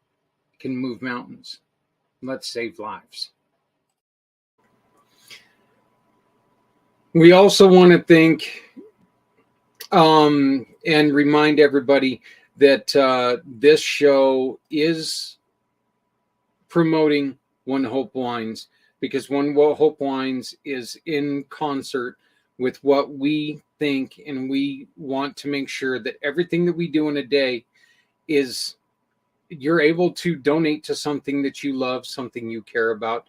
can move mountains. Let's save lives. We also want to thank and remind everybody that this show is promoting One Hope Wines, because One Hope Wines is in concert with what we think, and we want to make sure that everything that we do in a day is you're able to donate to something that you love, something you care about.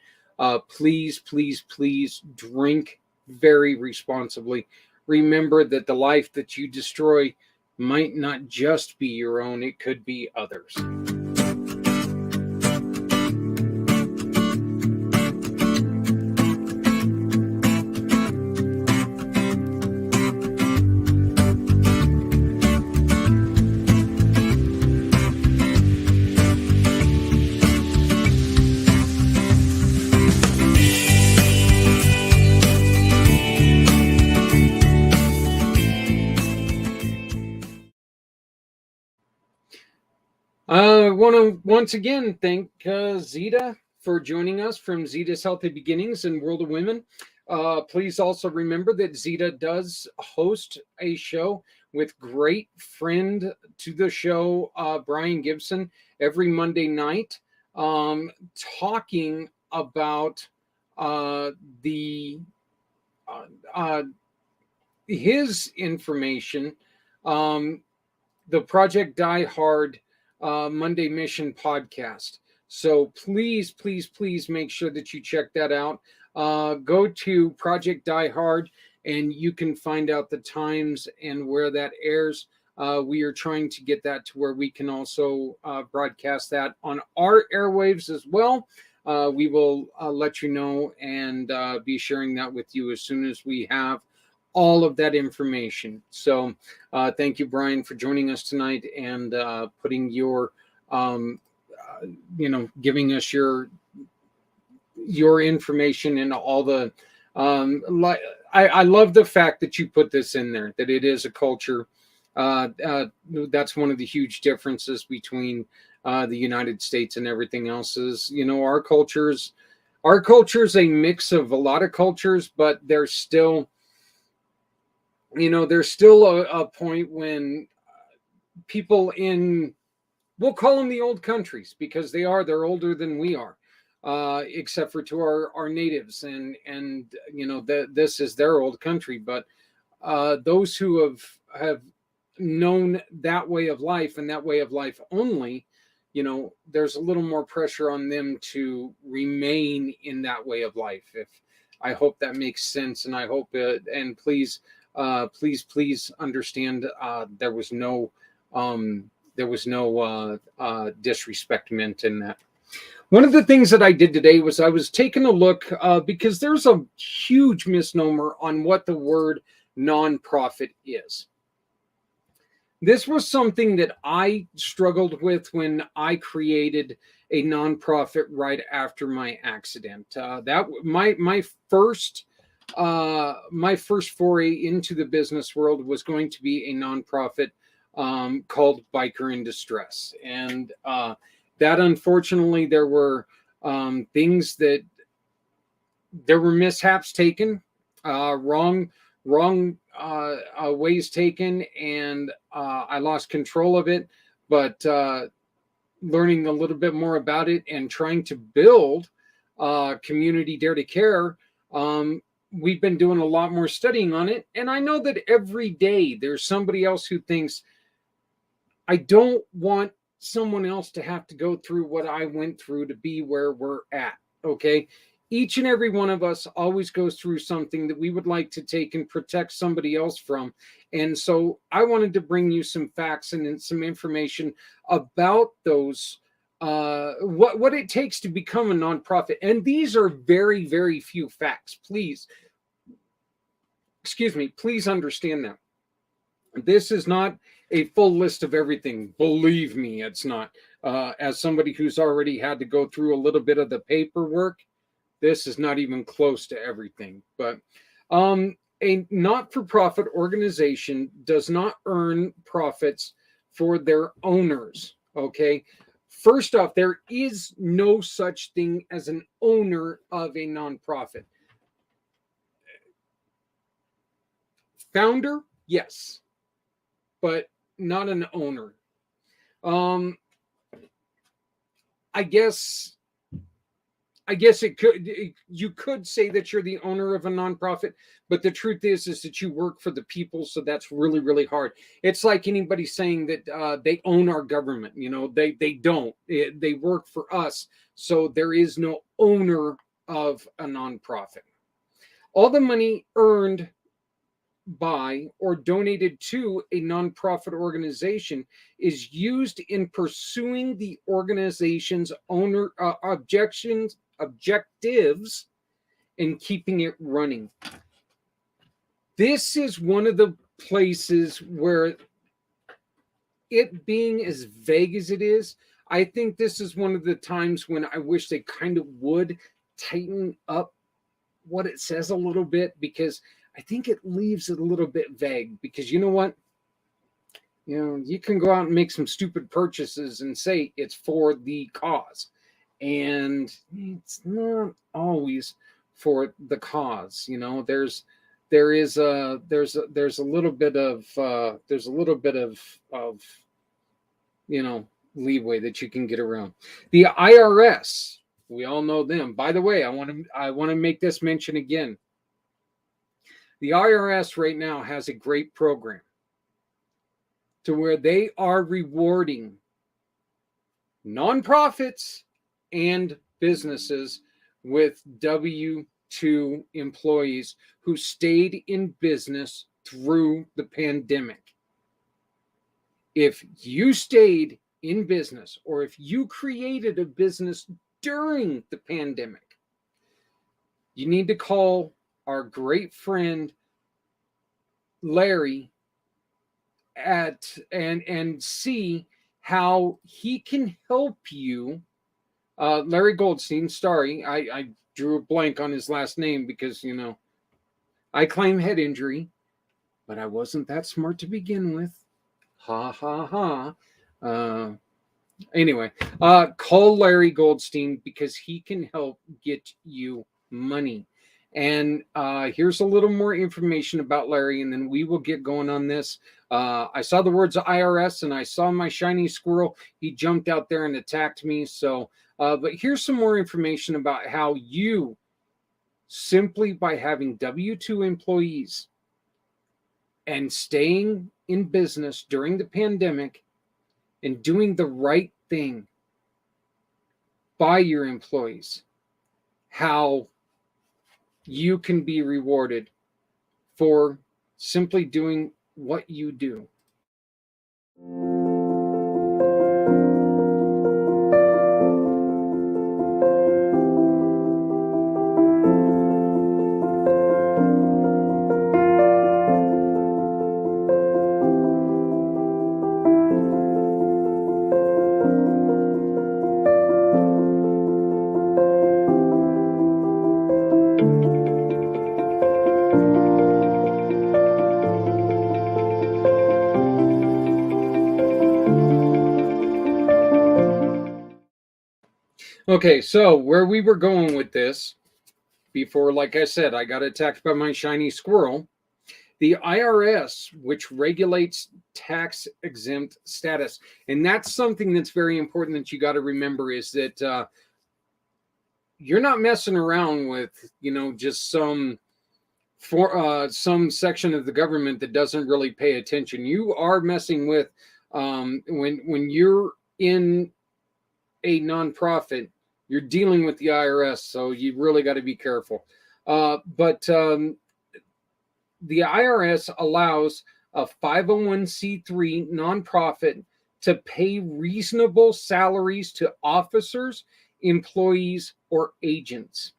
Please, please, please drink very responsibly. Remember that the life that you destroy might not just be your own, it could be others. I want to once again thank Zita for joining us from Zita's Healthy Beginnings and World of Women. Please also remember that Zita does host a show with great friend to the show, Brian Gibson, every Monday night, talking about the his information, the Project Die Hard Monday Mission podcast. So please, please, please make sure that you check that out. Go to Project Die Hard and you can find out the times and where that airs. We are trying to get that to where we can also broadcast that on our airwaves as well. We will let you know and be sharing that with you as soon as we have all of that information. So thank you, Brian, for joining us tonight and putting your, giving us your information and all the, I love the fact that you put this in there, that it is a culture. That's one of the huge differences between the United States and everything else is, our culture's a mix of a lot of cultures, but there's still, there's still a point when people in, we'll call them the old countries because they're older than we are, except for to our natives and this is their old country. But those who have known that way of life and that way of life only, there's a little more pressure on them to remain in that way of life. I hope that makes sense. And I hope and please understand there was no disrespect meant in that. One of the things that I did today was I was taking a look because there's a huge misnomer on what the word nonprofit is. This was something that I struggled with when I created a nonprofit right after my accident. That my first foray into the business world was going to be a nonprofit called Biker in Distress. And that unfortunately there were things that there were mishaps taken, wrong ways taken, and I lost control of it. But learning a little bit more about it and trying to build community dare to care, we've been doing a lot more studying on it. And I know that every day there's somebody else who thinks, I don't want someone else to have to go through what I went through to be where we're at. Okay. Each and every one of us always goes through something that we would like to take and protect somebody else from. And so I wanted to bring you some facts and some information about those, what it takes to become a nonprofit. And these are very, very few facts. Please understand that. This is not a full list of everything. Believe me, it's not. As somebody who's already had to go through a little bit of the paperwork, this is not even close to everything. But a not-for-profit organization does not earn profits for their owners, okay? First off, there is no such thing as an owner of a nonprofit. Founder, yes, but not an owner. I guess you could say that you're the owner of a nonprofit, but the truth is that you work for the people. So that's really, really hard. It's like anybody saying that they own our government. They don't. They work for us. So there is no owner of a nonprofit. All the money earned by or donated to a nonprofit organization is used in pursuing the organization's objectives and keeping it running. This is one of the places where, it being as vague as it is, I think this is one of the times when I wish they kind of would tighten up what it says a little bit, because I think it leaves it a little bit vague. Because you know what? You can go out and make some stupid purchases and say it's for the cause, and it's not always for the cause. There's a little bit of leeway that you can get around. The IRS, we all know them. By the way, I want to make this mention again. The IRS right now has a great program to where they are rewarding nonprofits and businesses with W-2 employees who stayed in business through the pandemic. If you stayed in business, or if you created a business during the pandemic, you need to call our great friend Larry and see how he can help you. Larry Goldstein, sorry, I drew a blank on his last name because I claim head injury, but I wasn't that smart to begin with. Ha ha ha. Anyway, call Larry Goldstein because he can help get you money. And here's a little more information about Larry, and then we will get going on this. I saw the words IRS, and I saw my shiny squirrel. He jumped out there and attacked me. So, but here's some more information about how you, simply by having W-2 employees and staying in business during the pandemic and doing the right thing by your employees, how you can be rewarded for simply doing what you do. Okay, so where we were going with this, before, like I said, I got attacked by my shiny squirrel. The IRS, which regulates tax exempt status, and that's something that's very important that you got to remember, is that you're not messing around with, just some section of the government that doesn't really pay attention. You are messing with when you're in a nonprofit, you're dealing with the IRS, so you really got to be careful. But the IRS allows a 501c3 nonprofit to pay reasonable salaries to officers, employees, or agents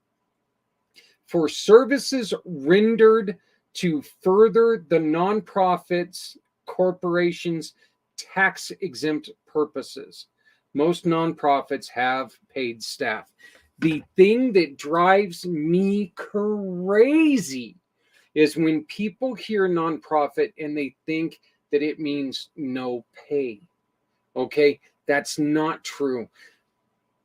for services rendered to further the nonprofit's corporation's tax exempt purposes. Most nonprofits have paid staff. The thing that drives me crazy is when people hear nonprofit and they think that it means no pay. Okay, that's not true.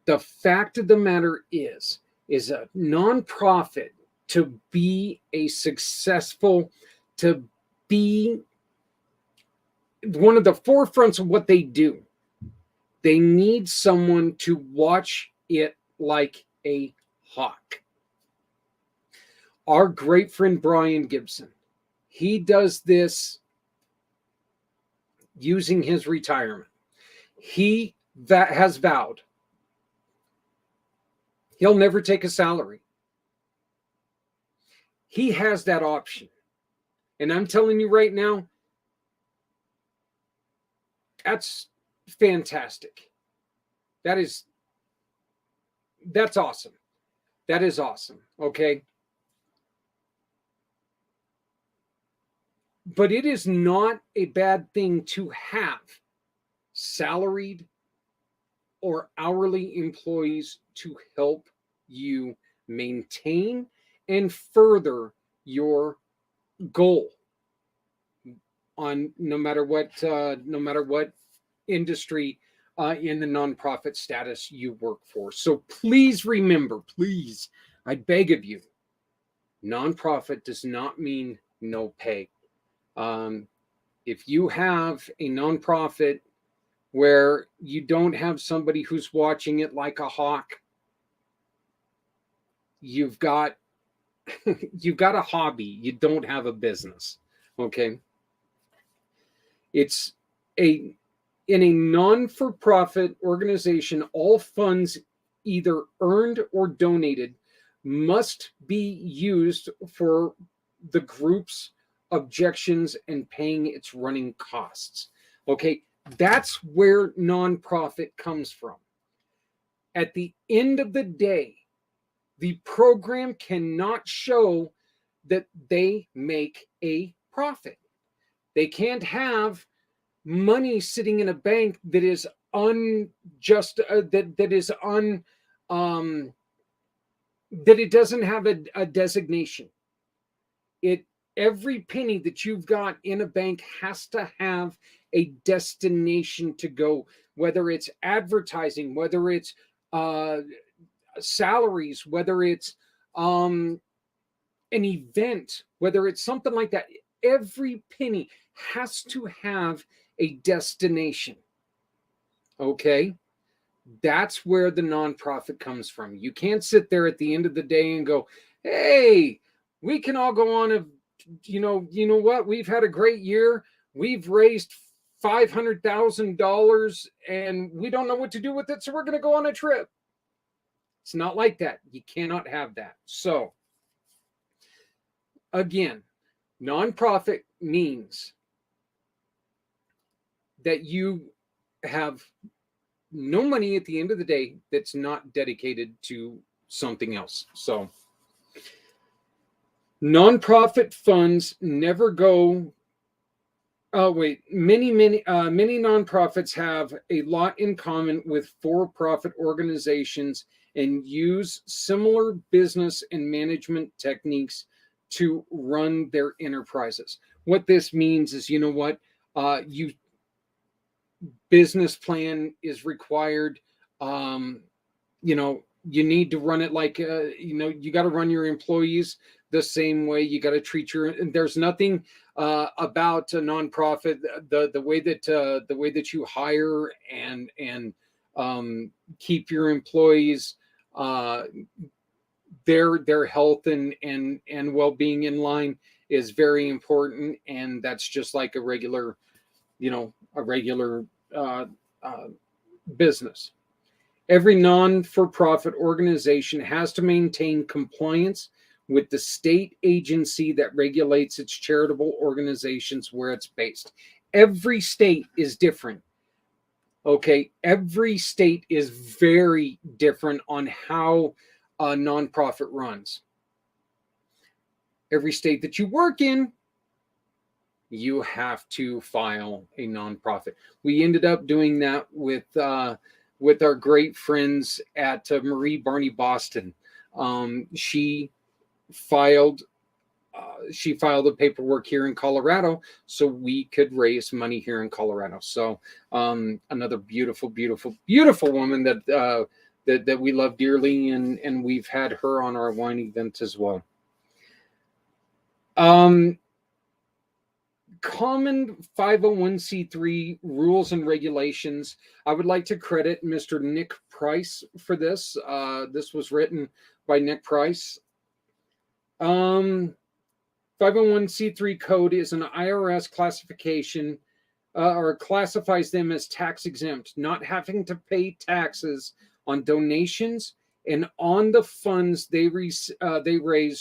The fact of the matter is a nonprofit, to be a successful, to be one of the forefronts of what they do, they need someone to watch it like a hawk. Our great friend Brian Gibson, he does this using his retirement. He has vowed he'll never take a salary. He has that option. And I'm telling you right now, that's fantastic. That's awesome. That is awesome. Okay. But it is not a bad thing to have salaried or hourly employees to help you maintain and further your goal on no matter what industry in the nonprofit status you work for. So please remember, please, I beg of you, nonprofit does not mean no pay. If you have a nonprofit where you don't have somebody who's watching it like a hawk, you've got a hobby. You don't have a business. Okay. It's in a non-for-profit organization, all funds either earned or donated must be used for the group's objections and paying its running costs. Okay, that's where nonprofit comes from. At the end of the day, the program cannot show that they make a profit. They can't have money sitting in a bank that is unjust, that it doesn't have a designation. Every penny that you've got in a bank has to have a destination to go, whether it's advertising, whether it's salaries, whether it's an event, whether it's something like that. Every penny has to have a destination. Okay? That's where the nonprofit comes from. You can't sit there at the end of the day and go, hey, we can all go on you know what? We've had a great year. We've raised $500,000 and we don't know what to do with it, so we're going to go on a trip. It's not like that. You cannot have that. So, again, nonprofit means that you have no money at the end of the day that's not dedicated to something else. So, nonprofit funds never go. Oh wait, many nonprofits have a lot in common with for-profit organizations and use similar business and management techniques to run their enterprises. What this means is, you know what, you business plan is required. You need to run it like you got to run your employees the same way. You got to treat there's nothing about a nonprofit, the way that you hire and keep your employees their health and well-being in line is very important, and that's just like a regular business. Every non-for-profit organization has to maintain compliance with the state agency that regulates its charitable organizations where it's based. Every state is different. Okay, every state is very different on how a nonprofit runs. Every state that you work in, you have to file a nonprofit. We ended up doing that with our great friends at Marie Barney Boston. She filed the paperwork here in Colorado so we could raise money here in Colorado. So another beautiful, beautiful, beautiful woman that we love dearly, and we've had her on our wine event as well. Common 501c3 rules and regulations. I would like to credit Mr. Nick Price for this. This was written by Nick Price. 501c3 code is an IRS classification or classifies them as tax exempt, not having to pay taxes on donations and on the funds they raise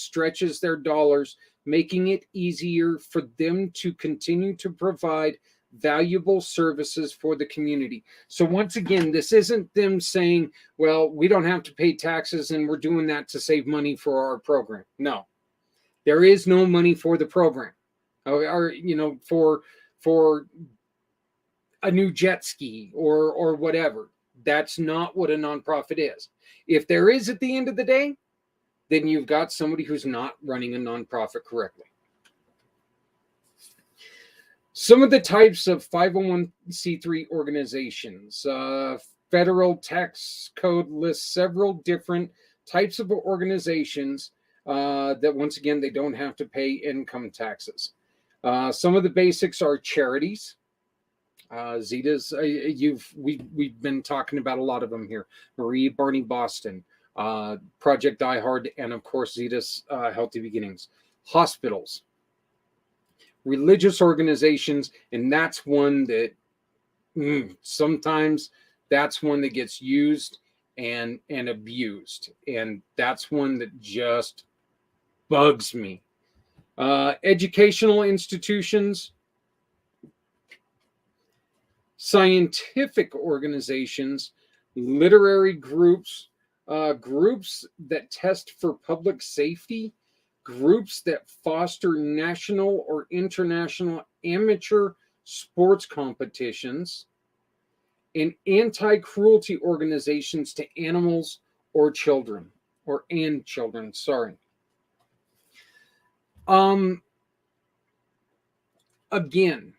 stretches their dollars, making it easier for them to continue to provide valuable services for the community. So once again, this isn't them saying, well, we don't have to pay taxes and we're doing that to save money for our program. No, there is no money for the program or for a new jet ski or whatever. That's not what a nonprofit is. If there is at the end of the day, then you've got somebody who's not running a nonprofit correctly. Some of the types of 501c3 organizations. Federal tax code lists several different types of organizations that, once again, they don't have to pay income taxes. Some of the basics are charities. Zita's, we've been talking about a lot of them here. Marie, Barney, Boston, Project Die Hard, and of course Zita's Healthy Beginnings. Hospitals, religious organizations, and that's one that sometimes that's one that gets used and abused, and that's one that just bugs me. Educational institutions, scientific organizations, literary groups, groups that test for public safety, groups that foster national or international amateur sports competitions, and anti-cruelty organizations to animals or children, sorry. Again,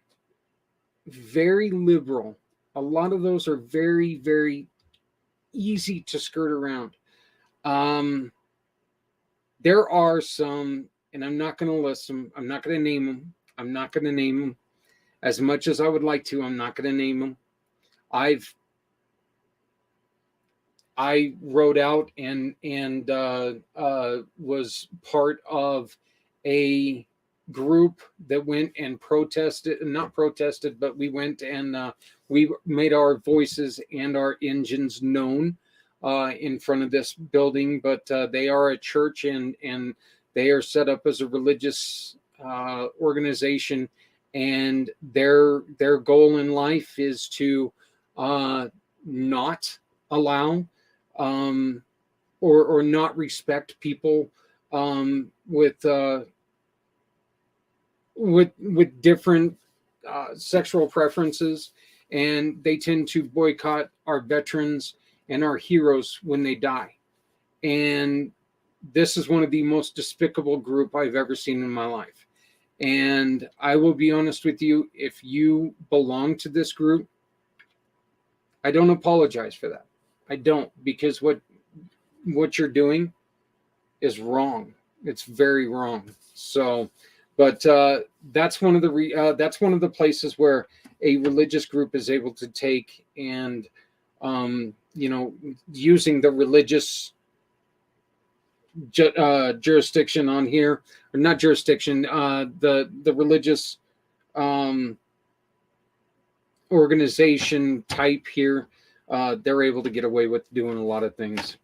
very liberal. A lot of those are very, very easy to skirt around. There are some, and I'm not going to list them. I'm not going to name them. I'm not going to name them. As much as I would like to, I'm not going to name them. I wrote out and was part of a group that went and not protested, but we went and we made our voices and our engines known in front of this building. But they are a church, and they are set up as a religious organization, and their goal in life is to not allow or not respect people with different sexual preferences, and they tend to boycott our veterans and our heroes when they die. And this is one of the most despicable group I've ever seen in my life. And I will be honest with you, if you belong to this group, I don't apologize for that. I don't, because what you're doing is wrong. It's very wrong. So, but that's one of the places where a religious group is able to take and using the religious jurisdiction on here, or not jurisdiction, the religious organization type here, they're able to get away with doing a lot of things.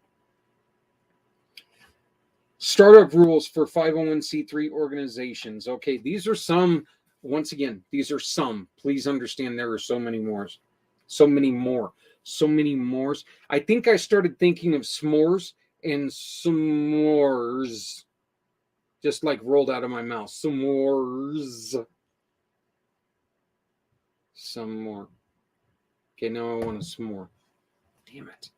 Startup rules for 501c3 organizations. Okay, these are some. Once again, these are some. Please understand there are so many more. I think I started thinking of s'mores and s'mores, just like rolled out of my mouth. S'mores. Some more. Okay, now I want a s'more. Damn it.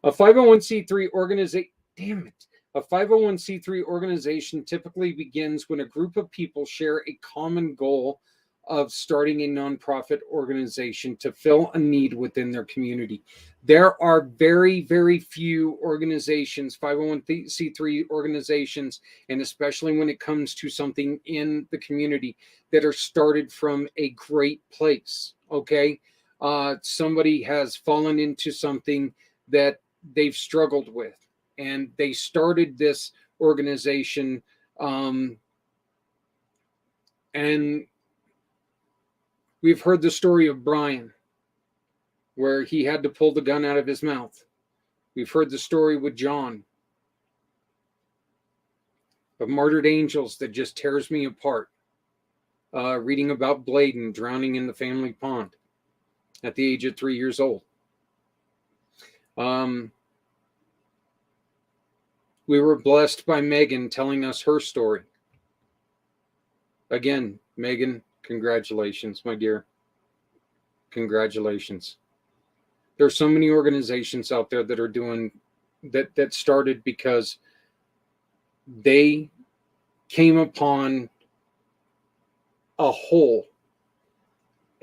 A 501c3 organization. Damn it. A 501c3 organization typically begins when a group of people share a common goal of starting a nonprofit organization to fill a need within their community. There are very, very few organizations, 501c3 organizations, and especially when it comes to something in the community, that are started from a great place, okay? Somebody has fallen into something that they've struggled with, and they started this organization, and we've heard the story of Brian, where he had to pull the gun out of his mouth. We've heard the story with John of Martyred Angels that just tears me apart. Reading about Bladen drowning in the family pond at the age of 3 years old. We were blessed by Megan telling us her story. Again, Megan, congratulations, my dear. Congratulations. There's so many organizations out there that are doing that started because they came upon a hole,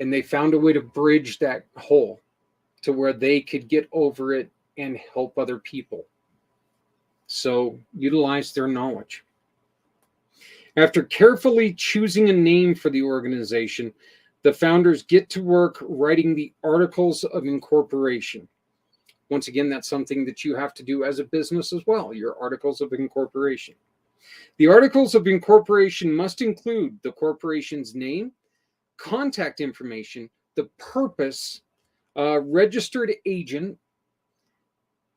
and they found a way to bridge that hole to where they could get over it and help other people. So utilize their knowledge. After carefully choosing a name for the organization, the founders get to work writing the articles of incorporation. Once again, that's something that you have to do as a business as well, your articles of incorporation. The articles of incorporation must include the corporation's name, contact information, the purpose, registered agent,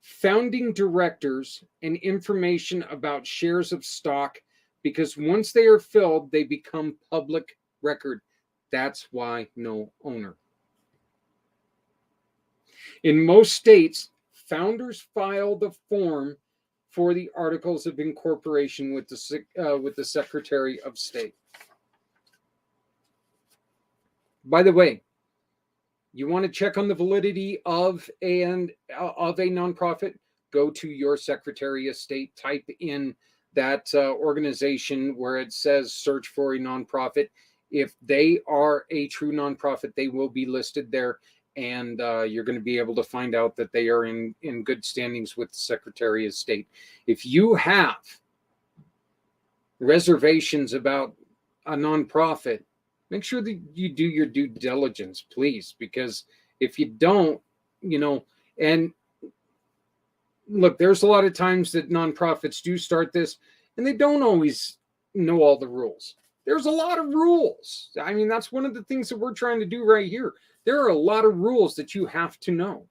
founding directors, and information about shares of stock, because once they are filled, they become public record. That's why no owner. In most states, founders file the form for the articles of incorporation with the Secretary of State. By the way, you want to check on the validity of a nonprofit? Go to your Secretary of State, type in that organization where it says search for a nonprofit. If they are a true nonprofit, they will be listed there, and you're going to be able to find out that they are in good standings with the Secretary of State. If you have reservations about a nonprofit, make sure that you do your due diligence, please, because if you don't, and look, there's a lot of times that nonprofits do start this and they don't always know all the rules. There's a lot of rules. I mean, that's one of the things that we're trying to do right here. There are a lot of rules that you have to know.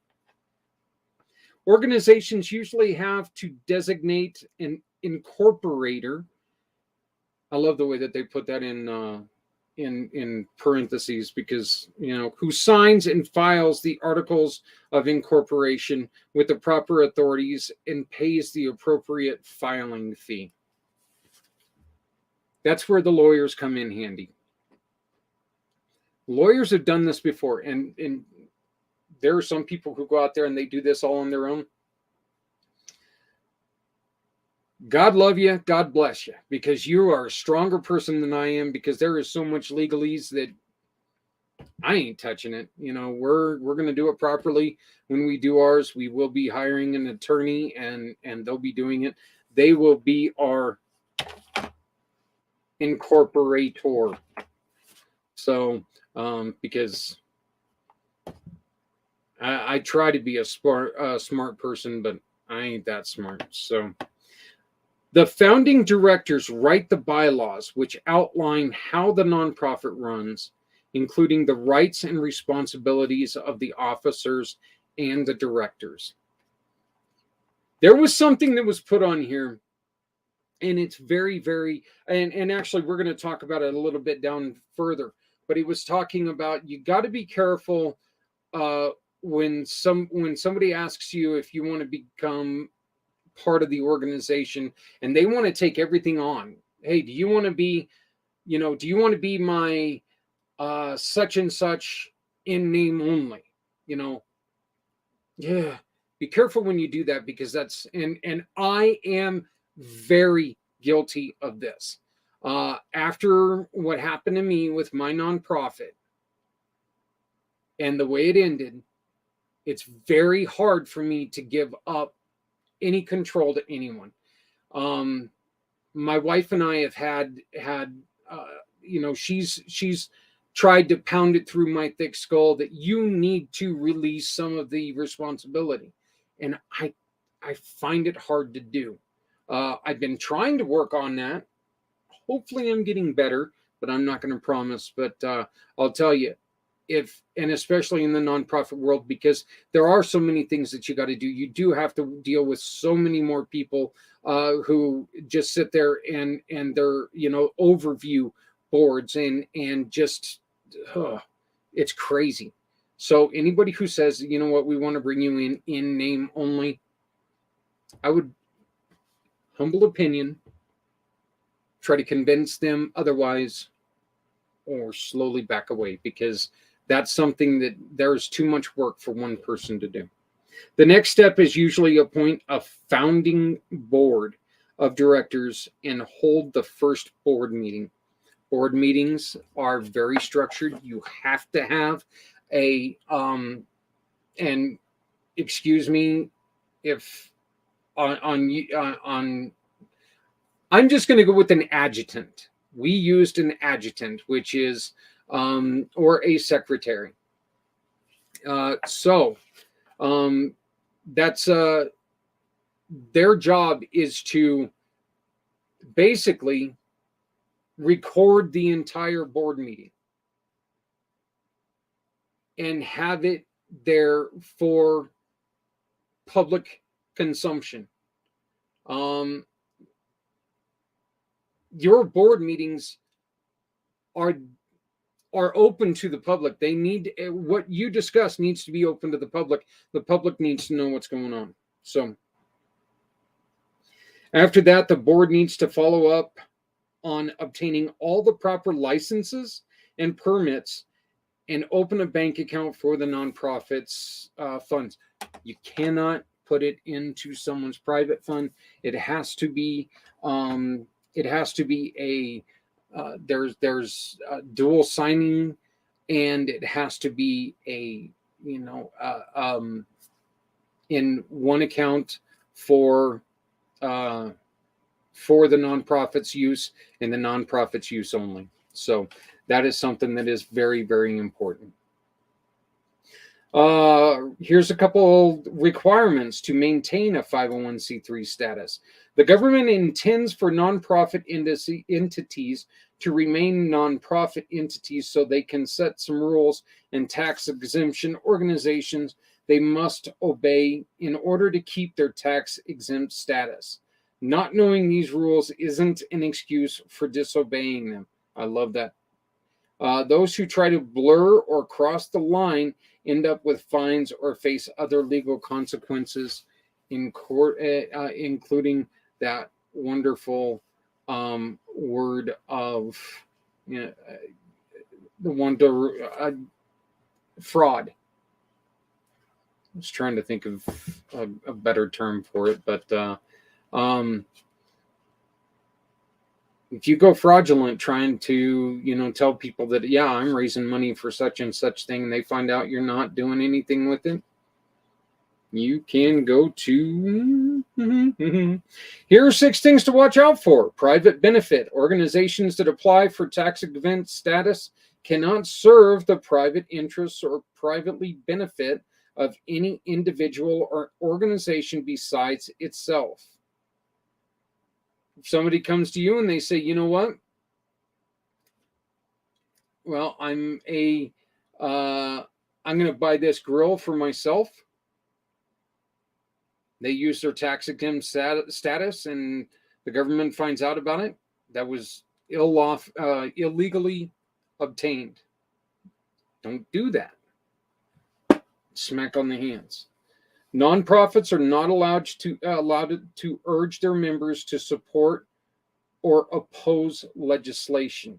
Organizations usually have to designate an incorporator. I love the way that they put that in parentheses, because who signs and files the articles of incorporation with the proper authorities and pays the appropriate filing fee. That's where the lawyers come in handy. Lawyers have done this before, and there are some people who go out there and they do this all on their own. God love you. God bless you, because you are a stronger person than I am, because there is so much legalese that I ain't touching it. We're going to do it properly. When we do ours, we will be hiring an attorney, and they'll be doing it. They will be our incorporator. So, because I try to be a smart person, but I ain't that smart. So, the founding directors write the bylaws, which outline how the nonprofit runs, including the rights and responsibilities of the officers and the directors. There was something that was put on here, and it's very, very, and actually we're going to talk about it a little bit down further, but he was talking about, you got to be careful when somebody asks you if you want to become part of the organization and they want to take everything on. Hey, do you want to be my such and such in name only? Yeah, be careful when you do that, because that's, and I am very guilty of this. After what happened to me with my nonprofit and the way it ended, it's very hard for me to give up any control to anyone. My wife and I have had she's tried to pound it through my thick skull that you need to release some of the responsibility, and I find it hard to do. I've been trying to work on that. Hopefully I'm getting better, but I'm not going to promise. But I'll tell you, and especially in the nonprofit world, because there are so many things that you got to do. You do have to deal with so many more people who just sit there and they're, overview boards and just, it's crazy. So anybody who says, you know what, we want to bring you in name only, I would, humble opinion, try to convince them otherwise, or slowly back away, because that's something that there's too much work for one person to do. The next step is usually appoint a founding board of directors and hold the first board meeting. Board meetings are very structured. You have to have a and excuse me if on I'm just going to go with an adjutant. We used an adjutant, which is or a secretary. So that's their job is to basically record the entire board meeting and have it there for public consumption. Your board meetings are open to the public. They need what you discuss needs to be open to the public. The public needs to know what's going on. So after that, the board needs to follow up on obtaining all the proper licenses and permits and open a bank account for the nonprofit's funds. You cannot put it into someone's private fund. It has to be a there's dual signing, and it has to be a in one account for the nonprofit's use and the nonprofit's use only. So that is something that is very, very important. Here's a couple requirements to maintain a 501c3 status. The government intends for nonprofit entities to remain nonprofit entities so they can set some rules and tax exemption organizations they must obey in order to keep their tax exempt status. Not knowing these rules isn't an excuse for disobeying them. I love that. Those who try to blur or cross the line end up with fines or face other legal consequences in court, including that wonderful word of the one to fraud. I was trying to think of a better term for it, but if you go fraudulent trying to, tell people that, yeah, I'm raising money for such and such thing, and they find out you're not doing anything with it, you can go to... Here are 6 things to watch out for. Private benefit. Organizations that apply for tax exempt status cannot serve the private interests or privately benefit of any individual or organization besides itself. If somebody comes to you and they say, you know what? Well, I'm going to buy this grill for myself. They use their tax exempt status and the government finds out about it. That was illegally obtained. Don't do that. Smack on the hands. Nonprofits are not allowed to urge their members to support or oppose legislation.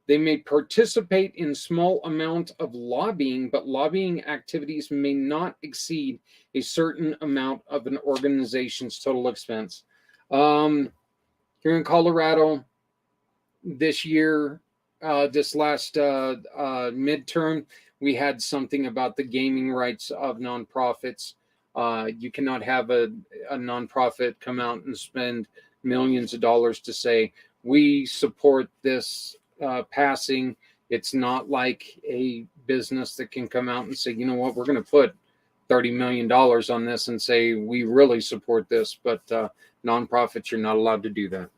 They may participate in small amount of lobbying, but lobbying activities may not exceed a certain amount of an organization's total expense. Here in Colorado, this year, this last midterm, we had something about the gaming rights of nonprofits. You cannot have a nonprofit come out and spend millions of dollars to say, we support this passing. It's not like a business that can come out and say, you know what, we're going to put $30 million on this and say, we really support this. But nonprofits, you're not allowed to do that.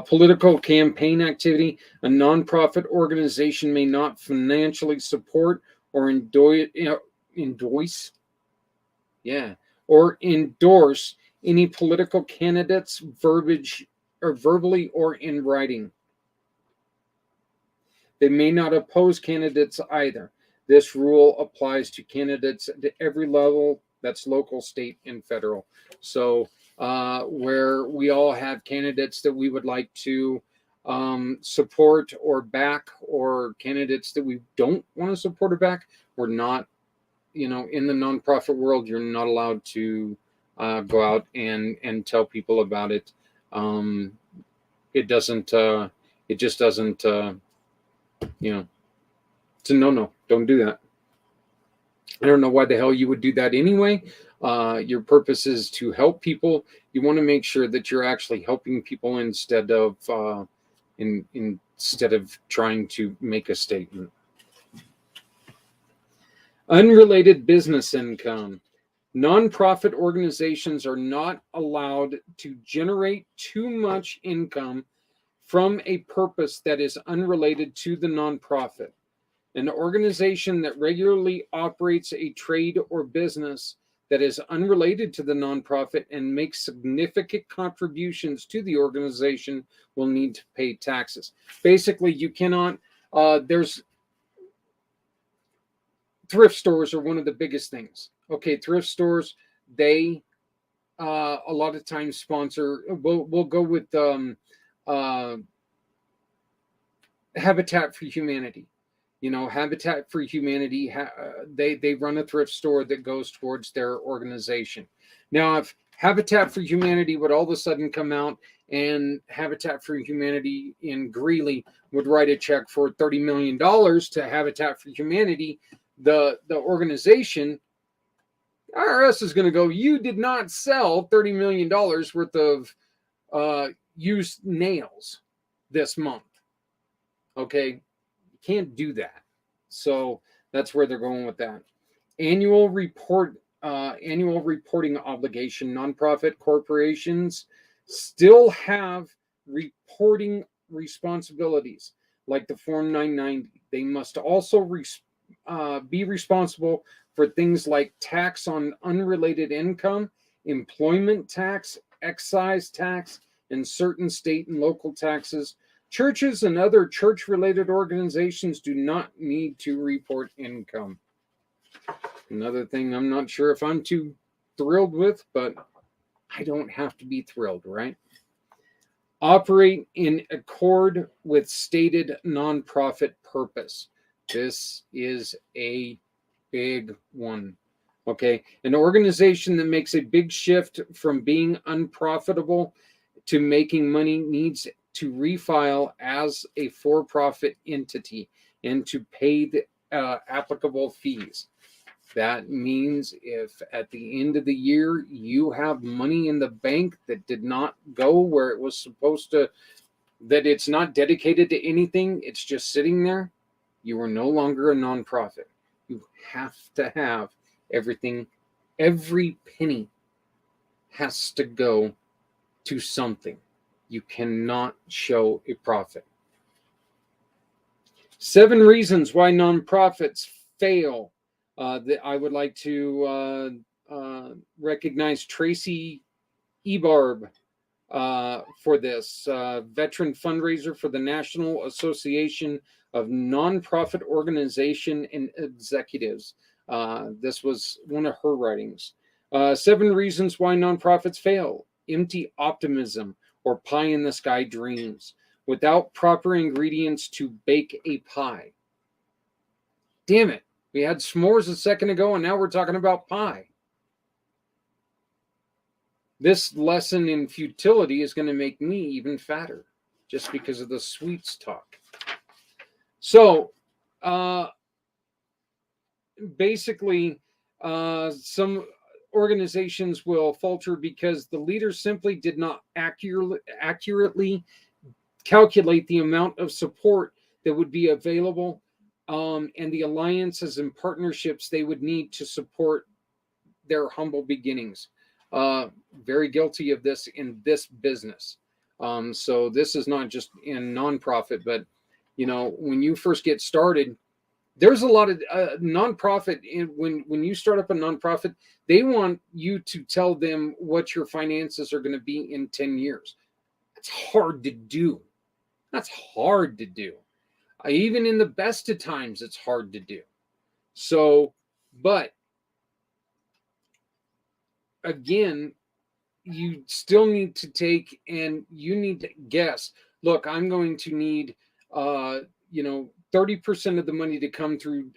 Political campaign activity. A nonprofit organization may not financially support or endorse any political candidates verbally or in writing. They may not oppose candidates either. This rule applies to candidates at every level, that's local, state, and federal. So where we all have candidates that we would like to support or back, or candidates that we don't want to support or back, we're not, in the nonprofit world, you're not allowed to go out and tell people about it. It doesn't. It just doesn't. It's a no. Don't do that. I don't know why the hell you would do that anyway. Your purpose is to help people. You want to make sure that you're actually helping people instead of trying to make a statement. Unrelated business income. Nonprofit organizations are not allowed to generate too much income from a purpose that is unrelated to the nonprofit. An organization that regularly operates a trade or business that is unrelated to the nonprofit and makes significant contributions to the organization will need to pay taxes. Basically, you cannot, there's thrift stores are one of the biggest things. Okay, thrift stores, they a lot of times sponsor, we'll go with Habitat for Humanity. Habitat for Humanity, they run a thrift store that goes towards their organization. Now, if Habitat for Humanity would all of a sudden come out and Habitat for Humanity in Greeley would write a check for $30 million to Habitat for Humanity, the organization, IRS is going to go, you did not sell $30 million worth of used nails this month. Okay. Can't do that. So that's where they're going with that. Annual reporting obligation. Nonprofit corporations still have reporting responsibilities like the Form 990. They must also be responsible for things like tax on unrelated income, employment tax, excise tax, and certain state and local taxes. Churches and other church-related organizations do not need to report income. Another thing I'm not sure if I'm too thrilled with, but I don't have to be thrilled, right? Operate in accord with stated nonprofit purpose. This is a big one. Okay, an organization that makes a big shift from being unprofitable to making money needs to refile as a for-profit entity and to pay the applicable fees. That means if at the end of the year you have money in the bank that did not go where it was supposed to, that it's not dedicated to anything, it's just sitting there, you are no longer a nonprofit. You have to have everything, every penny has to go to something. You cannot show a profit. 7 reasons why nonprofits fail. I would like to recognize Tracy Ebarb for this. Veteran fundraiser for the National Association of Nonprofit Organization and Executives. This was one of her writings. 7 reasons why nonprofits fail. Empty optimism or pie in the sky dreams without proper ingredients to bake a pie. Damn it. We had s'mores a second ago and now we're talking about pie. This lesson in futility is going to make me even fatter just because of the sweets talk. So, basically, some organizations will falter because the leaders simply did not accurately calculate the amount of support that would be available and the alliances and partnerships they would need to support their humble beginnings. Very guilty of this in this business. So this is not just in nonprofit, but when you first get started, there's a lot of nonprofit. When you start up a nonprofit, they want you to tell them what your finances are going to be in 10 years. That's hard to do. Even in the best of times, it's hard to do. So, but again, you still need to take and you need to guess. Look, I'm going to need, 30% of the money to come through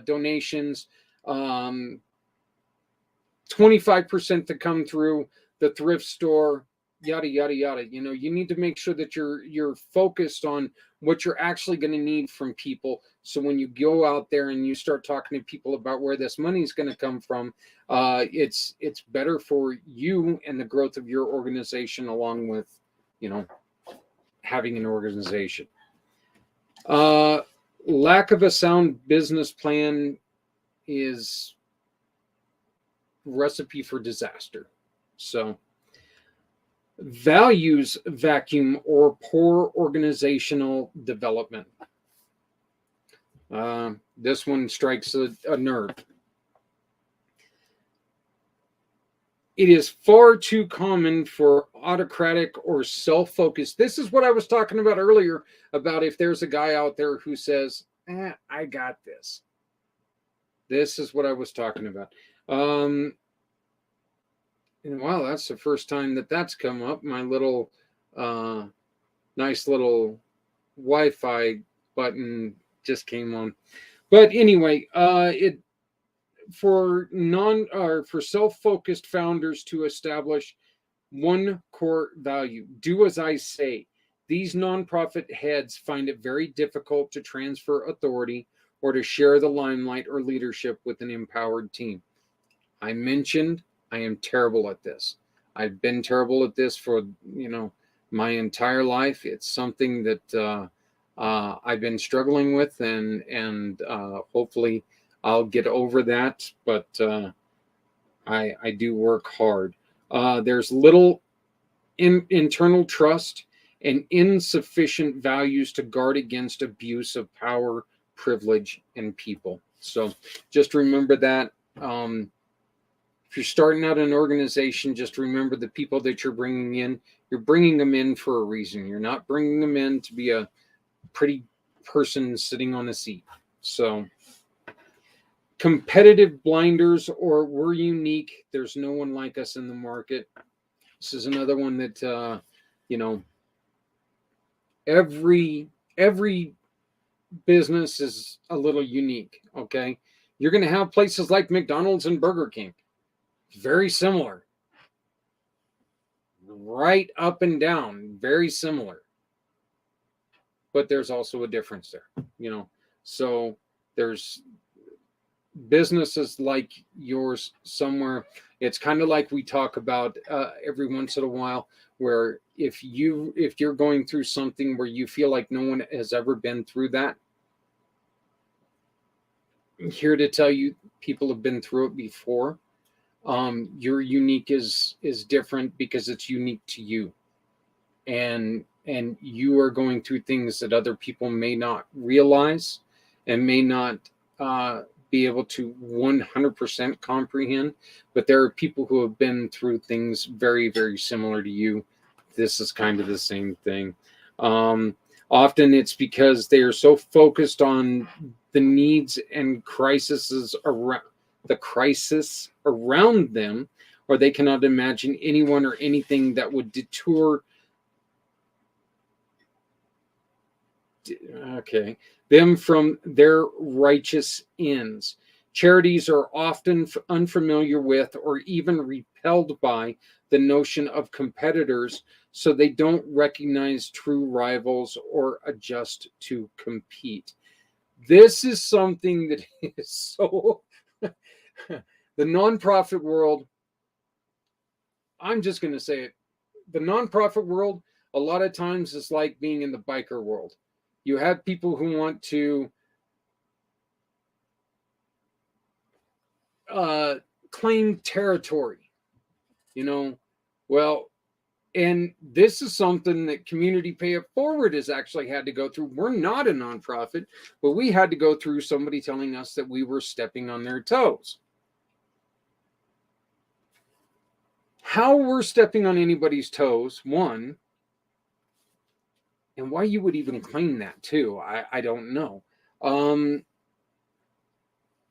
donations, 25% to come through the thrift store, yada yada yada. You know, you need to make sure that you're focused on what you're actually going to need from people. So when you go out there and you start talking to people about where this money is going to come from, it's better for you and the growth of your organization, along with, you know, having an organization. Lack of a sound business plan is recipe for disaster. So, values vacuum or poor organizational development. This one strikes a nerve. It is far too common for autocratic or self-focused. This is what I was talking about earlier, about if there's a guy out there who says, I got this. This is what I was talking about. And wow, that's the first time that's come up. My little nice little Wi-Fi button just came on. But anyway, for self-focused founders to establish one core value: do as I say. These nonprofit heads find it very difficult to transfer authority or to share the limelight or leadership with an empowered team. I mentioned I am terrible at this. I've been terrible at this for, you know, my entire life. It's something that I've been struggling with, and hopefully I'll get over that. But I do work hard. There's little internal trust and insufficient values to guard against abuse of power, privilege, and people. So just remember that. If you're starting out an organization, just remember the people that you're bringing in. You're bringing them in for a reason. You're not bringing them in to be a pretty person sitting on a seat. So, competitive blinders or we're unique. There's no one like us in the market. This is another one that, you know, every business is a little unique. Okay. You're going to have places like McDonald's and Burger King. Very similar. Right up and down. Very similar. But there's also a difference there, you know. So there's businesses like yours somewhere. It's kind of like we talk about every once in a while, where if you're going through something where you feel like no one has ever been through that, I'm here to tell you people have been through it before. Your unique is different because it's unique to you, and you are going through things that other people may not realize and may not be able to 100% comprehend. But there are people who have been through things very, very similar to you. This is kind of the same thing. Often it's because they are so focused on the needs and crises around the crisis around them, or they cannot imagine anyone or anything that would detour them from their righteous ends. Charities are often unfamiliar with or even repelled by the notion of competitors, so they don't recognize true rivals or adjust to compete. This is something that is so the nonprofit world, I'm just going to say it, the nonprofit world a lot of times is like being in the biker world. You have people who want to claim territory, you know. Well, and this is something that Community Pay It Forward has actually had to go through. We're not a nonprofit, but we had to go through somebody telling us that we were stepping on their toes. How we're stepping on anybody's toes, one, and why you would even claim that too, I don't know.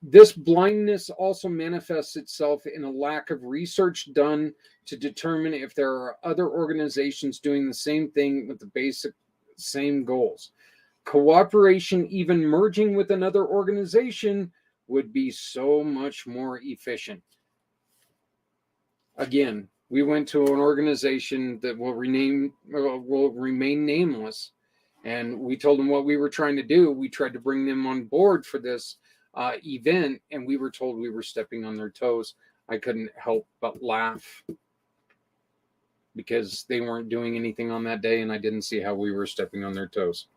This blindness also manifests itself in a lack of research done to determine if there are other organizations doing the same thing with the basic same goals. Cooperation, even merging with another organization, would be so much more efficient. Again, We went to an organization that will remain nameless, and we told them what we were trying to do. We tried to bring them on board for this event, and we were told we were stepping on their toes. I couldn't help but laugh because they weren't doing anything on that day, and I didn't see how we were stepping on their toes.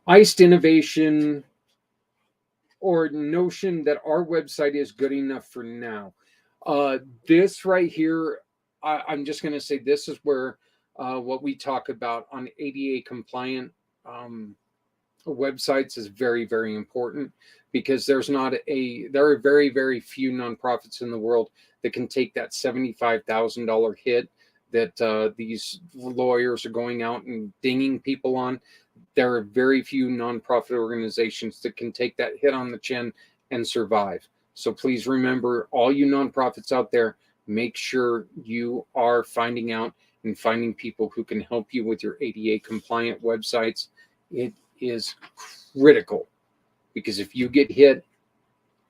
Iced innovation or notion that our website is good enough for now. This right here, I'm just going to say this is where what we talk about on ADA compliant websites is very, very important, because there are very, very few nonprofits in the world that can take that $75,000 hit that these lawyers are going out and dinging people on. There are very few nonprofit organizations that can take that hit on the chin and survive. So please remember, all you nonprofits out there, make sure you are finding out and finding people who can help you with your ADA compliant websites. It is critical, because if you get hit,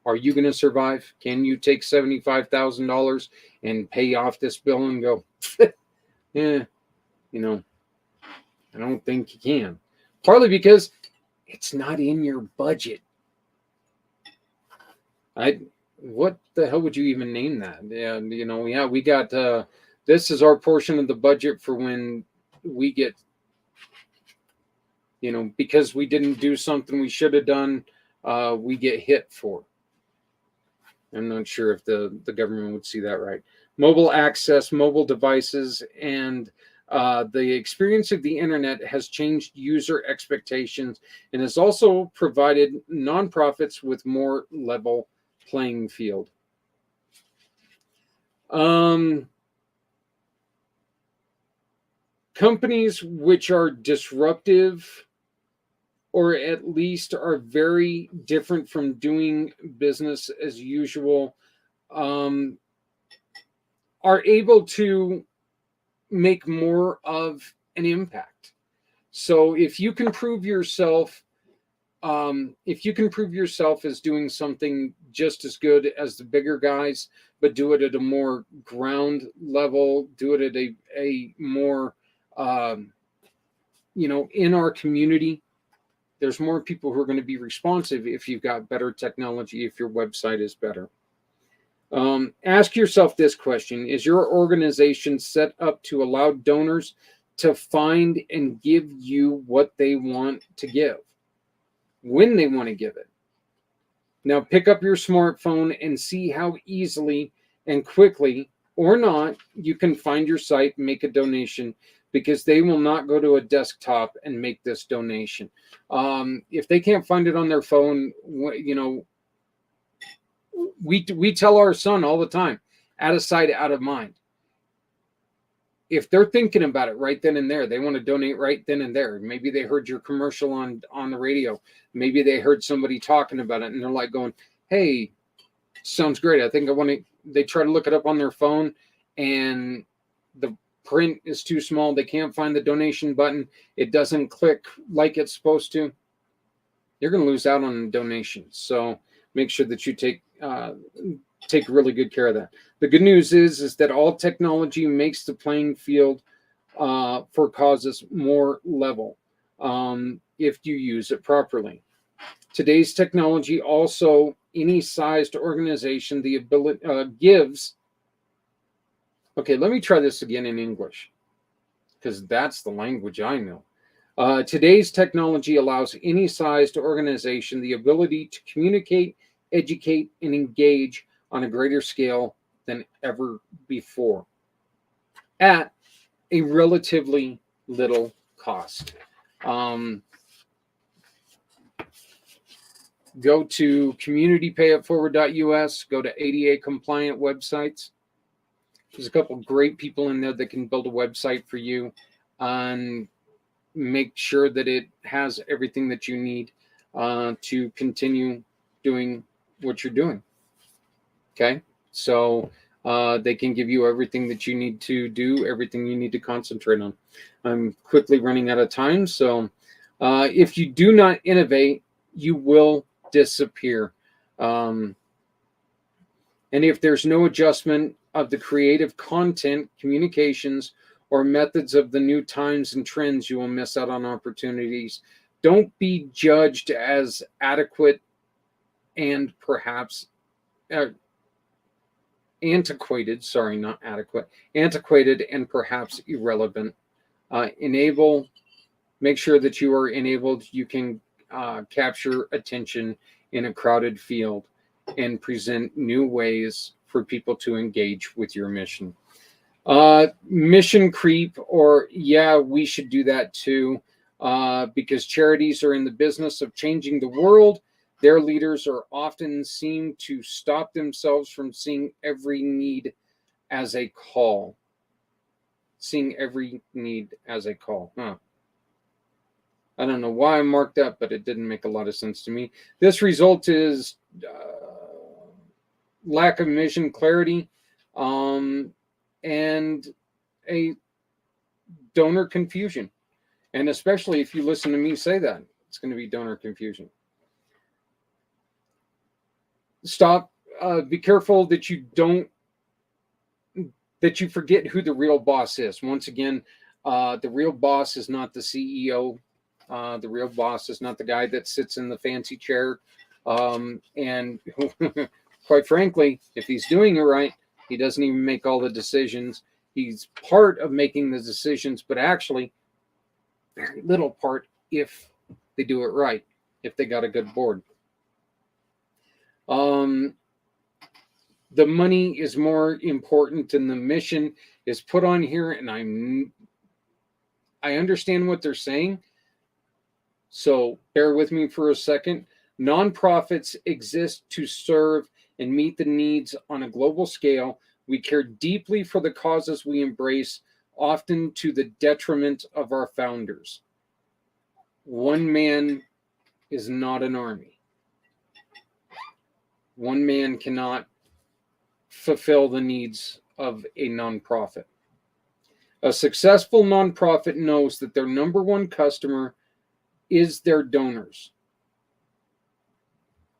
are you going to survive? Can you take $75,000 and pay off this bill and go, yeah, I don't think you can. Partly because it's not in your budget. What the hell would you even name that? Yeah, we got, this is our portion of the budget for when we get, because we didn't do something we should have done, we get hit for. I'm not sure if the government would see that right. Mobile access, mobile devices, and the experience of the internet has changed user expectations and has also provided nonprofits with more level playing field. Companies which are disruptive, or at least are very different from doing business as usual, are able to make more of an impact. So if you can prove yourself, as doing something just as good as the bigger guys, but do it at a more ground level, do it at a more, in our community, there's more people who are going to be responsive if you've got better technology, if your website is better. Ask yourself this question: is your organization set up to allow donors to find and give you what they want to give, when they want to give it? Now pick up your smartphone and see how easily and quickly, or not, you can find your site and make a donation, because they will not go to a desktop and make this donation. If they can't find it on their phone, we tell our son all the time, out of sight, out of mind. If they're thinking about it right then and there, they want to donate right then and there. Maybe they heard your commercial on the radio. Maybe they heard somebody talking about it and they're like going, hey, sounds great. I think I want to. They try to look it up on their phone and the print is too small. They can't find the donation button. It doesn't click like it's supposed to. You're going to lose out on donations. So make sure that you take really good care of that. The good news is that all technology makes the playing field for causes more level if you use it properly. Today's technology also, any sized organization, the ability gives. Okay, let me try this again in English, because that's the language I know. Today's technology allows any sized organization the ability to communicate, educate, and engage on a greater scale than ever before at a relatively little cost. Go to communitypayitforward.us, go to ADA compliant websites. There's a couple great people in there that can build a website for you and make sure that it has everything that you need to continue doing what you're doing. Okay, so they can give you everything that you need to do, everything you need to concentrate on. I'm quickly running out of time, so if you do not innovate, you will disappear. And if there's no adjustment of the creative content, communications, or methods of the new times and trends, you will miss out on opportunities. Don't be judged as adequate and perhaps antiquated, sorry, not adequate, antiquated and perhaps irrelevant. Make sure that you are enabled, you can capture attention in a crowded field and present new ways for people to engage with your mission. Mission creep, or yeah, we should do that too, because charities are in the business of changing the world. Their leaders are often seen to stop themselves from seeing every need as a call. Seeing every need as a call. I don't know why I marked that, but it didn't make a lot of sense to me. This result is lack of mission clarity, and a donor confusion. And especially if you listen to me say that, it's going to be donor confusion. Stop. Be careful that you forget who the real boss is. Once again, the real boss is not the CEO. The real boss is not the guy that sits in the fancy chair. And quite frankly, if he's doing it right, he doesn't even make all the decisions. He's part of making the decisions, but actually very little part if they do it right, if they got a good board. The money is more important than the mission is put on here, and I understand what they're saying. So bear with me for a second. Nonprofits exist to serve and meet the needs on a global scale. We care deeply for the causes we embrace, often to the detriment of our founders. One man is not an army. One man cannot fulfill the needs of a nonprofit. A successful nonprofit knows that their number one customer is their donors.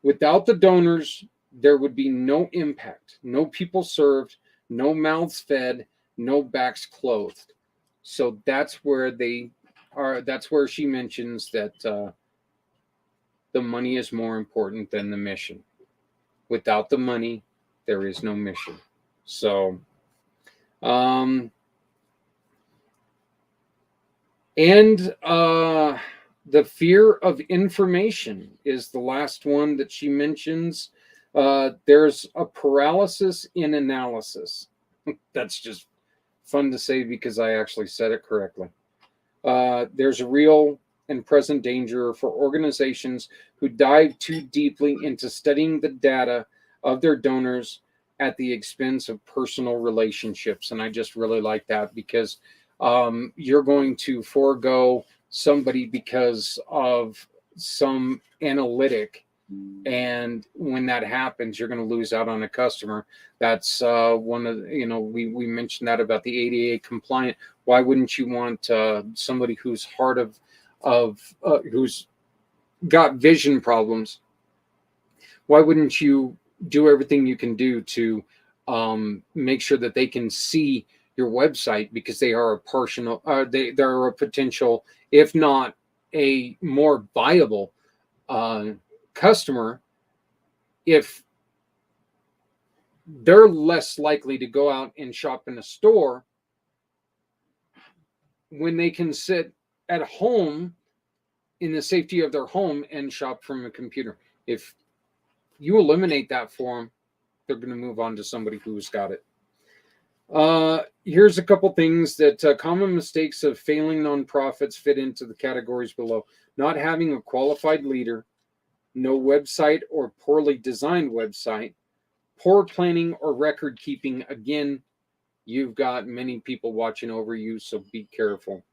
Without the donors, there would be no impact, no people served, no mouths fed, no backs clothed. So that's where they are. That's where she mentions that the money is more important than the mission. Without the money, there is no mission. So, the fear of information is the last one that she mentions. There's a paralysis in analysis. That's just fun to say because I actually said it correctly. There's a real and present danger for organizations who dive too deeply into studying the data of their donors at the expense of personal relationships. And I just really like that because you're going to forego somebody because of some analytic. And when that happens, you're going to lose out on a customer. That's one of we mentioned that about the ADA compliant. Why wouldn't you want somebody who's who's got vision problems? Why wouldn't you do everything you can do to make sure that they can see your website, because they are they're a potential, if not a more viable customer, if they're less likely to go out and shop in a store when they can sit at home in the safety of their home and shop from a computer. If you eliminate that for them, they're going to move on to somebody who's got it. Here's a couple things that common mistakes of failing nonprofits fit into the categories below. Not having a qualified leader, no website or poorly designed website, poor planning or record keeping. Again, you've got many people watching over you, so be careful.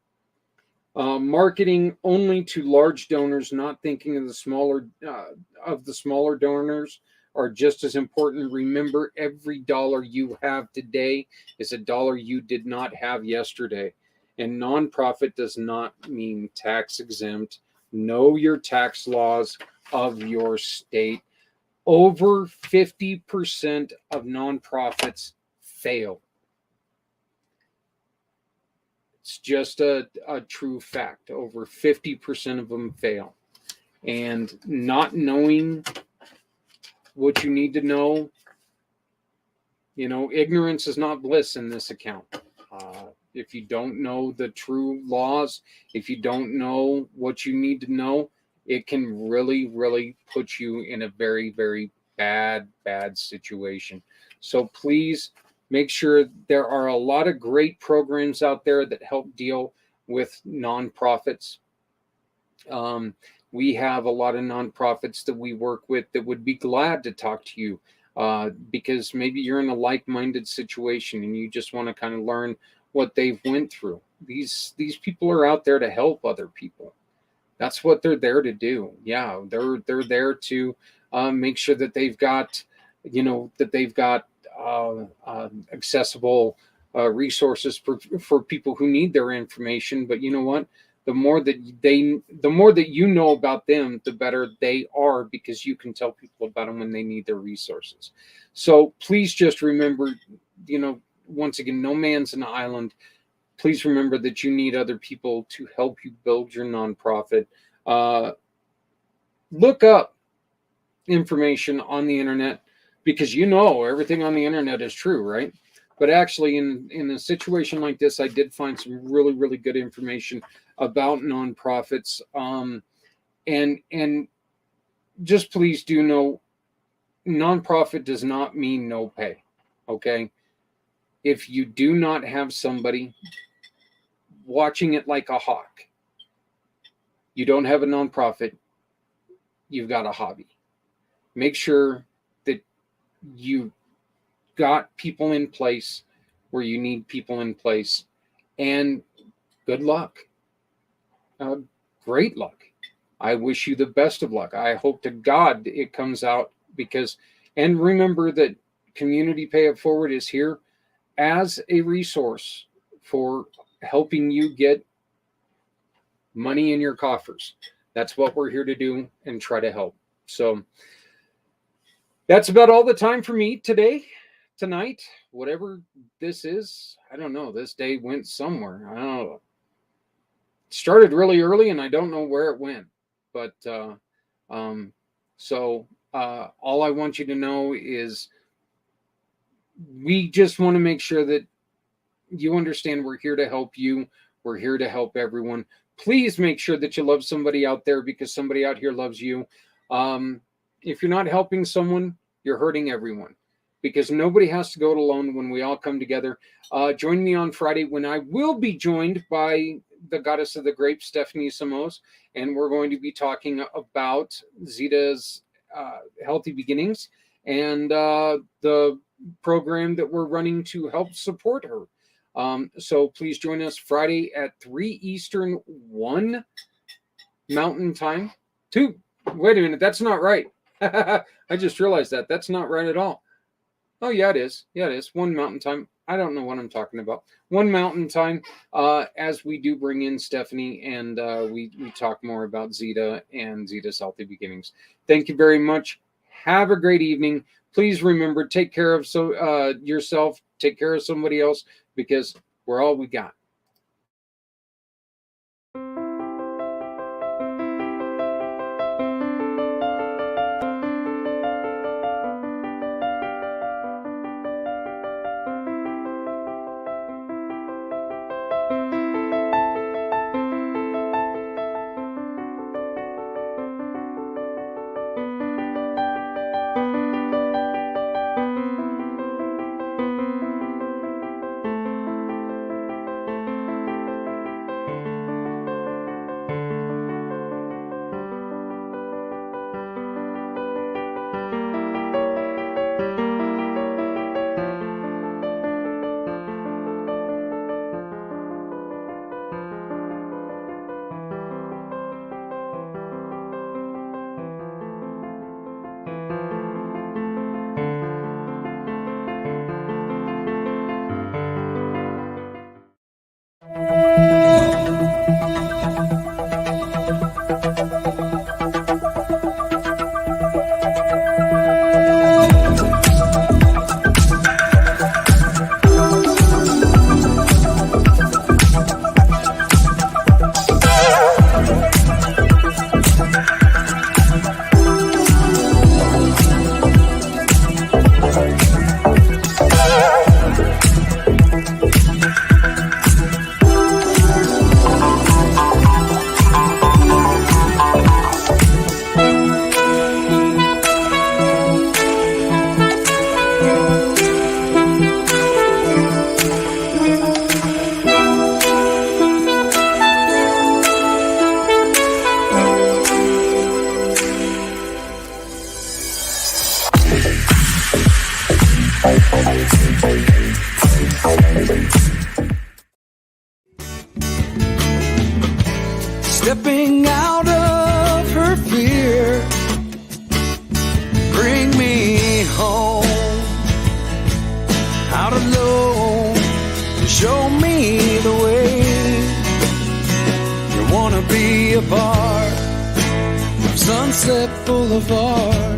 Marketing only to large donors, not thinking of the smaller donors are just as important. Remember, every dollar you have today is a dollar you did not have yesterday. And nonprofit does not mean tax exempt. Know your tax laws of your state. Over 50% of nonprofits fail. It's just a true fact. Over 50% of them fail. And not knowing what you need to know, ignorance is not bliss in this account. If you don't know the true laws, if you don't know what you need to know, it can really, really put you in a very, very bad situation. So please make sure there are a lot of great programs out there that help deal with nonprofits. We have a lot of nonprofits that we work with that would be glad to talk to you because maybe you're in a like-minded situation and you just want to kind of learn what they've went through. These people are out there to help other people. That's what they're there to do. Yeah, they're there to make sure that they've got, accessible resources for people who need their information. But you know what? The more that you know about them, the better they are, because you can tell people about them when they need their resources. So please just remember, once again, no man's an island. Please remember that you need other people to help you build your nonprofit. Look up information on the internet, because everything on the internet is true, right? But actually, in a situation like this, I did find some really, really good information about nonprofits. And just please do know, nonprofit does not mean no pay. Okay? If you do not have somebody watching it like a hawk, you don't have a nonprofit, you've got a hobby. Make sure that you got people in place where you need people in place, and good luck. Great luck. I wish you the best of luck. I hope to God it comes out, and remember that Community Pay It Forward is here as a resource for helping you get money in your coffers. That's what we're here to do and try to help. So that's about all the time for me tonight, whatever this is. I don't know. This day went somewhere. I don't know. It started really early and I don't know where it went. But all I want you to know is we just want to make sure that you understand we're here to help you. We're here to help everyone. Please make sure that you love somebody out there, because somebody out here loves you. If you're not helping someone, you're hurting everyone, because nobody has to go it alone when we all come together. Join me on Friday when I will be joined by the goddess of the grapes, Stephanie Samos, and we're going to be talking about Zita's Healthy Beginnings and the program that we're running to help support her. So please join us Friday at 3 Eastern, 1 Mountain Time. 2. Wait a minute, that's not right. I just realized that's not right at all. Oh, yeah, it is. Yeah, it is. 1 Mountain Time. I don't know what I'm talking about. 1 Mountain Time, as we do bring in Stephanie, and we talk more about Zita and Zita's Healthy Beginnings. Thank you very much. Have a great evening. Please remember, take care of yourself, take care of somebody else, because we're all we got.
Stepping out of her fear, bring me home. Out alone, show me the way. You wanna be a part of Sunset Boulevard.